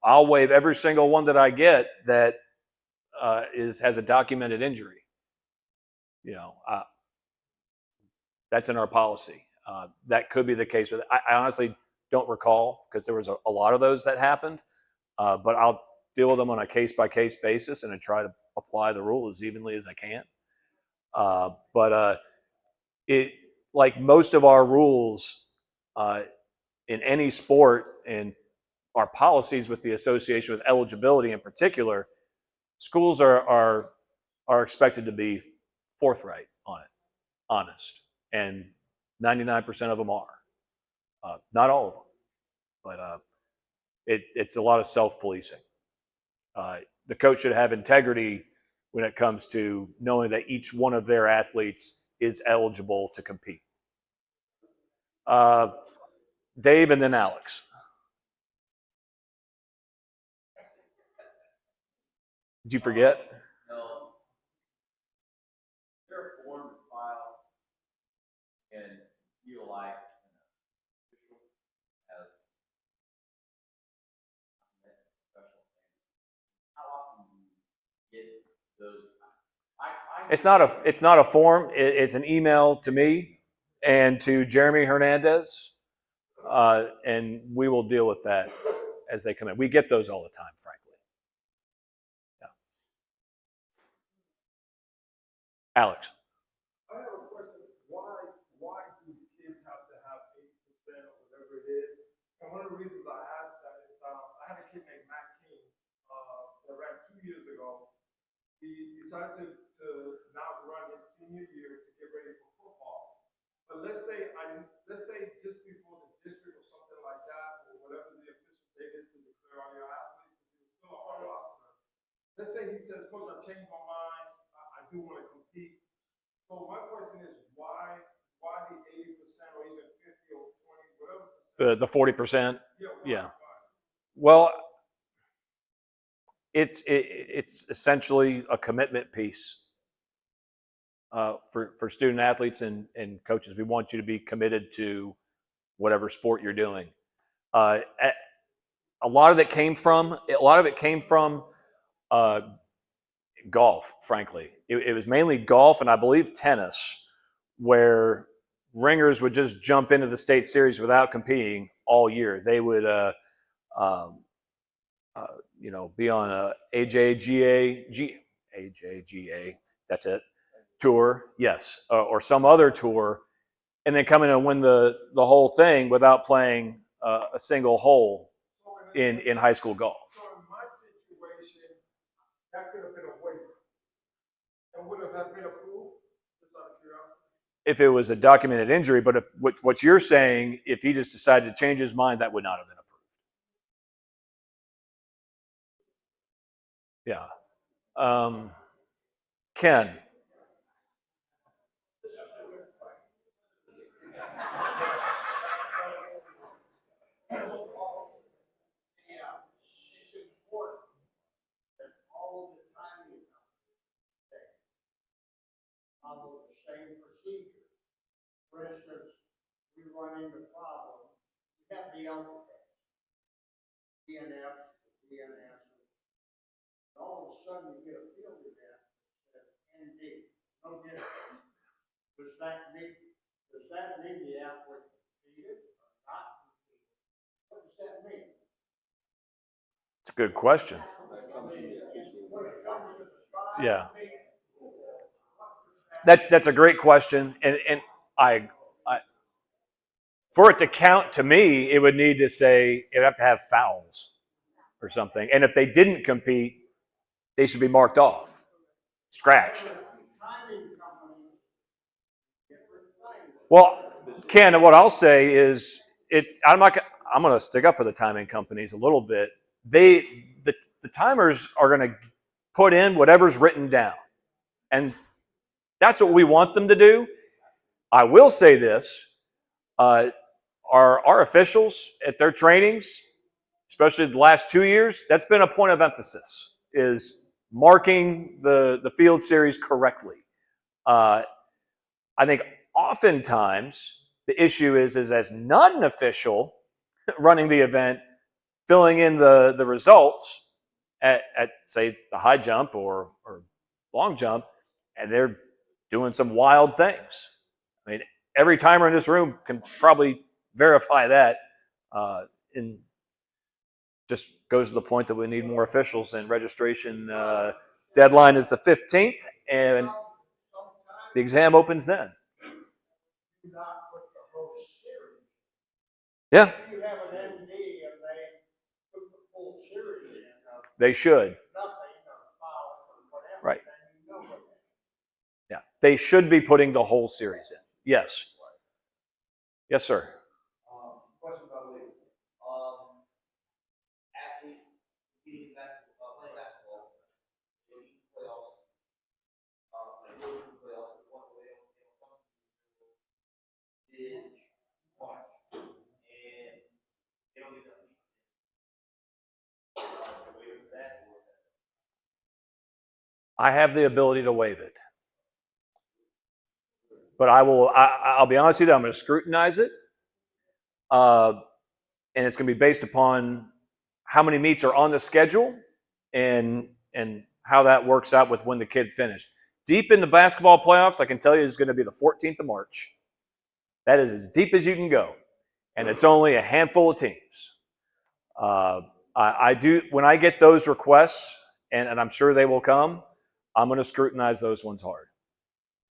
I'll waive every single one that I get that has a documented injury. That's in our policy. That could be the case with. I honestly don't recall, because there was a lot of those that happened, but I'll deal with them on a case-by-case basis and I try to apply the rule as evenly as I can. But it, like most of our rules in any sport, and our policies with the association with eligibility in particular, schools are expected to be forthright on it, honest, and 99% of them are. Not all of them, but it's a lot of self-policing. The coach should have integrity when it comes to knowing that each one of their athletes is eligible to compete. Dave and then Alex. Did you forget? No. Is there a form to file and feel like an official as professional standards? How often do you get those? It's not a form. It's an email to me and to Jeremy Hernandez, and we will deal with that as they come in. We get those all the time, frankly. Yeah. Alex. I have a question. Why do kids have to have 8% or whatever it is? And one of the reasons I asked that is I had a kid named Matt King that ran 2 years ago. He decided to not run his senior year to get ready for football. But let's say just before the district or something like that, or whatever the official date is to declare all your athletes, because he was still on our roster. Let's say he says, "Coach, I changed my mind. I do want to compete." So my question is, why the 80% or even 50 or 20, whatever percent? The 40%. Yeah. Well, it's essentially a commitment piece for student athletes and coaches. We want you to be committed to whatever sport you're doing. A lot of it came from golf. Frankly, it was mainly golf and I believe tennis, where ringers would just jump into the state series without competing all year. They would be on a AJGA, that's it, tour, yes, or some other tour, and then come in and win the whole thing without playing a single hole in high school golf. So in my situation, that could have been a waiver. And would have been approved, just out of curiosity. If it was a documented injury, but if what you're saying, if he just decided to change his mind, that would not have been approved. Yeah. Ken. It's important that all of the timing follow the same procedure. For instance, we run into problems. You have the alphabet, DNF, DNS. And all of a sudden, you get a field event that says ND, no difference. Does that mean the athlete competed or not competed? What does that mean? It's a good question. When it comes to the five, Yeah. That's a great question, and I for it to count to me, it would need to say it would have to have fouls or something, and if they didn't compete, they should be marked off, scratched. Well, Ken, what I'll say is I'm going to stick up for the timing companies a little bit. The timers are going to put in whatever's written down, and that's what we want them to do. I will say this: our officials at their trainings, especially the last 2 years, that's been a point of emphasis, is marking the field series correctly. I think oftentimes the issue is as not an official running the event, filling in the results at say the high jump or long jump, and they're doing some wild things. I mean, every timer in this room can probably verify that. And just goes to the point that we need more officials, and registration deadline is the 15th, and the exam opens then. Not with the whole series. Yeah. If you have an ND and they They should. Nothing, or foul, or whatever. Right. Then you know what that is. Yeah. They should be putting the whole series in. Yes. Yes, sir. Question about Lee. Athlete competing basketball, playing basketball, maybe playoffs, like going to playoffs, and one way is March, and they don't get enough weeks. Waiting for that, or I have the ability to waive it. But I'll be honest with you, I'm going to scrutinize it. And it's going to be based upon how many meets are on the schedule and how that works out with when the kid finished. Deep in the basketball playoffs, I can tell you it's going to be the 14th of March. That is as deep as you can go. And it's only a handful of teams. I do, when I get those requests, and I'm sure they will come, I'm going to scrutinize those ones hard.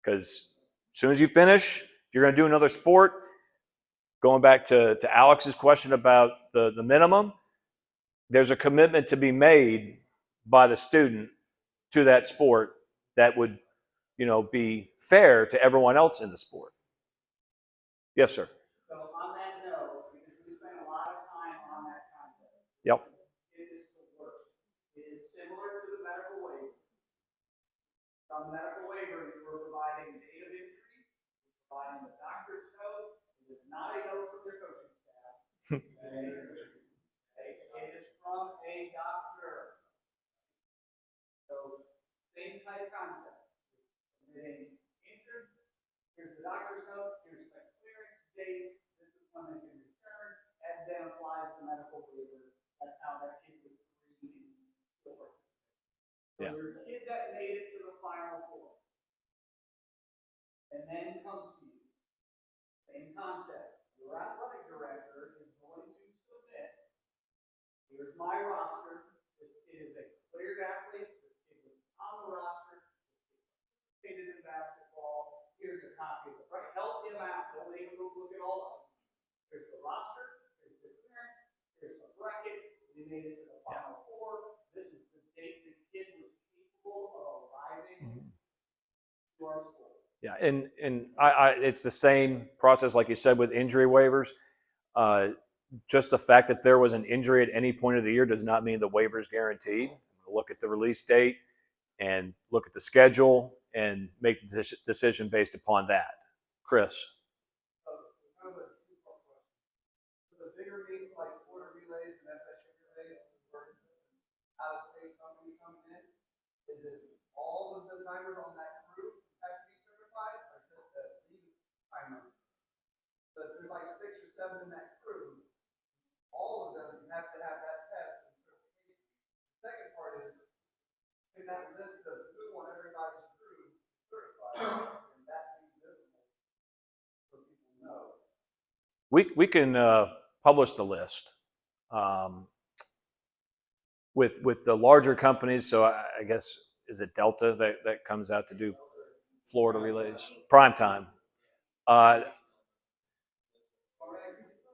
Because as soon as you finish, if you're going to do another sport, going back to Alex's question about the minimum, there's a commitment to be made by the student to that sport that would, be fair to everyone else in the sport. Yes, sir. so on that note, because we spent a lot of time on that concept. Yep. It is to work. It is similar to the medical waiver. On the medical waiver, we're providing date of entry, providing the doctor's note. It is not a note from your coaching staff. It is from a doctor. So same type concept. Submitting injured. Here's the doctor's note. Here's the clearance date. This is when they can return. And then applies the medical waiver. That's how that kid was free and still participate. So Yeah. your kid that made it to the Final Four, and then comes to you. Same concept. Your athletic director is going to submit. Here's my roster. This kid is a cleared athlete. This kid was on the roster. This kid participated in basketball. Here's a copy of it. Right? Help him out. Don't make him look at all of them. Here's the roster. Here's the clearance. Here's the bracket. We made it to the Final Four. This is the date the kid was capable of arriving to our school. Yeah, and it's the same process, like you said, with injury waivers. Just the fact that there was an injury at any point of the year does not mean the waiver is guaranteed. Look at the release date and look at the schedule and make the decision based upon that. Chris. Kind of a two-part question. For the bigger meets like quarter relays and FSU relays, where out-of-state company coming in, is it all of the timers on that crew have to be certified, or just the lead timer? So if there's like 6 or 7 in that crew, all of them have to have that test and certification. The second part is, in that list of who on everybody's crew is certified, and that be visible so people know. We can publish the list with the larger companies. So I guess, is it Delta that comes out to do Florida relays? Prime time.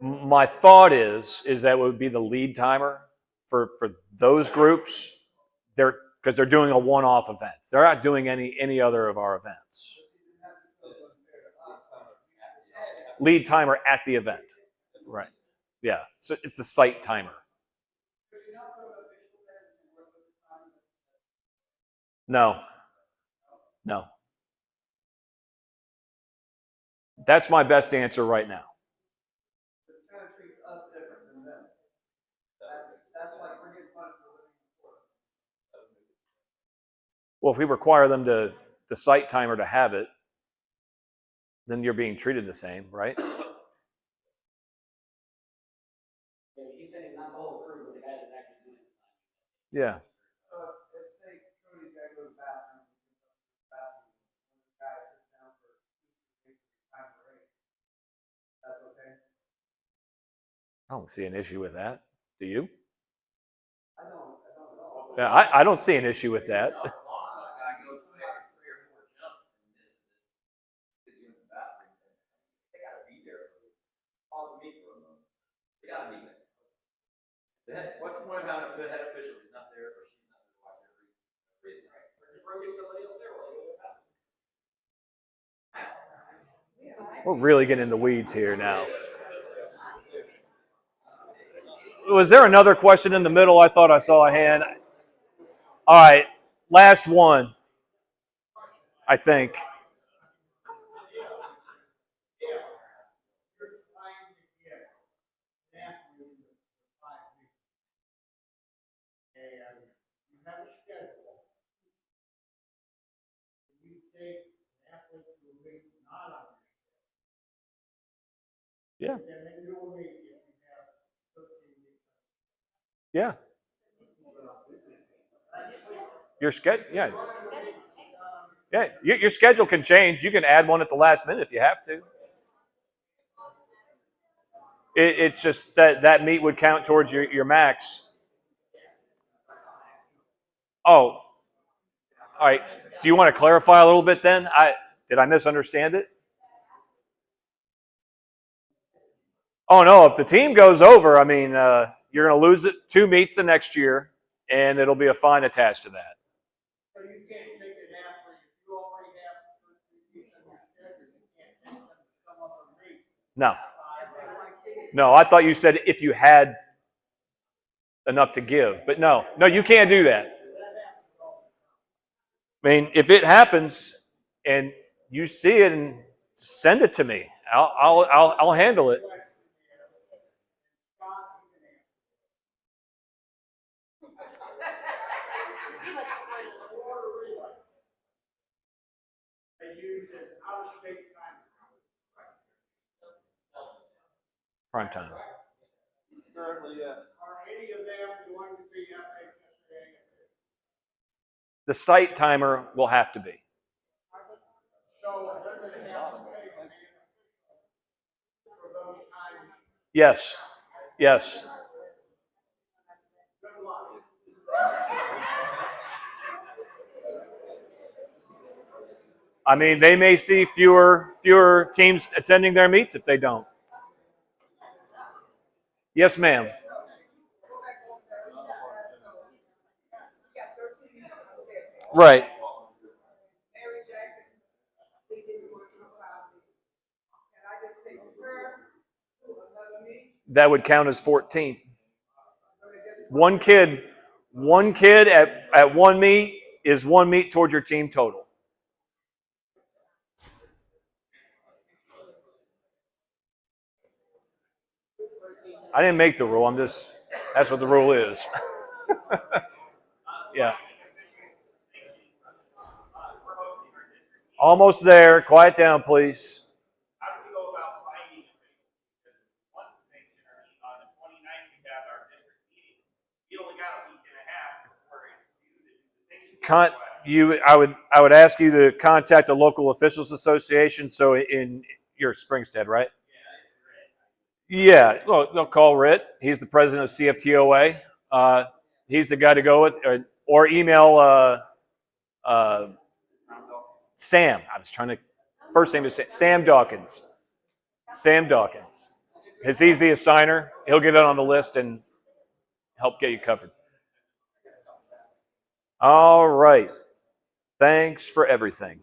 My thought is that it would be the lead timer for those groups. Because they're doing a one-off event. They're not doing any other of our events. Lead timer at the event. Right. Yeah. So it's the site timer. No. That's my best answer right now. It kind of treats us different than them. That's like we're getting punished for living in Florida. Well, if we require them the site timer to have it, then you're being treated the same, right? Yeah, he's saying not the whole crew, but the guy that's actually doing it. Yeah. So if say Cody's got to go to the bathroom, and the guy sits down for 2 races time to race, that's okay? I don't see an issue with that. Do you? I don't know. Yeah, I don't see an issue with that. What's the point of having the head official? He's not there, or she's not there to watch every. Just rotate somebody else there. We're really getting in the weeds here now. Was there another question in the middle? I thought I saw a hand. All right, last one, I think. And you have a schedule. You take an athlete to a meet not on your schedule. Yeah. And then you will meet if you have 13 weeks. Yeah. Your schedule, yeah. Yeah, your schedule can change. You can add one at the last minute if you have to. It's just that meet would count towards your max. Oh, all right. Do you want to clarify a little bit then? Did I misunderstand it? Oh, no. If the team goes over, I mean, you're going to lose it 2 meets the next year, and it'll be a fine attached to that. So you can't take an athlete, if you already have 13 weeks on your schedule, you can't take them to some other meet. No. No, I thought you said if you had enough to give. But no, you can't do that. I mean, if it happens and you see it, and send it to me. I'll handle it. They use an out-of-state time. Prime time. Currently, yeah. Are any of them going to be FHSA? The site timer will have to be. So they're going to have to pay for those times. Yes. Yes. Good luck. I mean, they may see fewer teams attending their meets if they don't. Yes, ma'am. Right. That would count as 14. One kid at one meet is one meet towards your team total. I didn't make the rule. That's what the rule is. Yeah. Almost there. Quiet down, please. How do we go about finding because once the sanction on the 29th we have our district meeting, we only got a week and a half before it's due to the sanction. I would ask you to contact the local officials association. So in your Springstead, right? Yeah, well, they'll call Rit. He's the president of CFTOA. He's the guy to go with, or email Sam. I was trying to. First name is Sam Dawkins. Sam Dawkins. Because he's the assigner. He'll get it on the list and help get you covered. All right. Thanks for everything.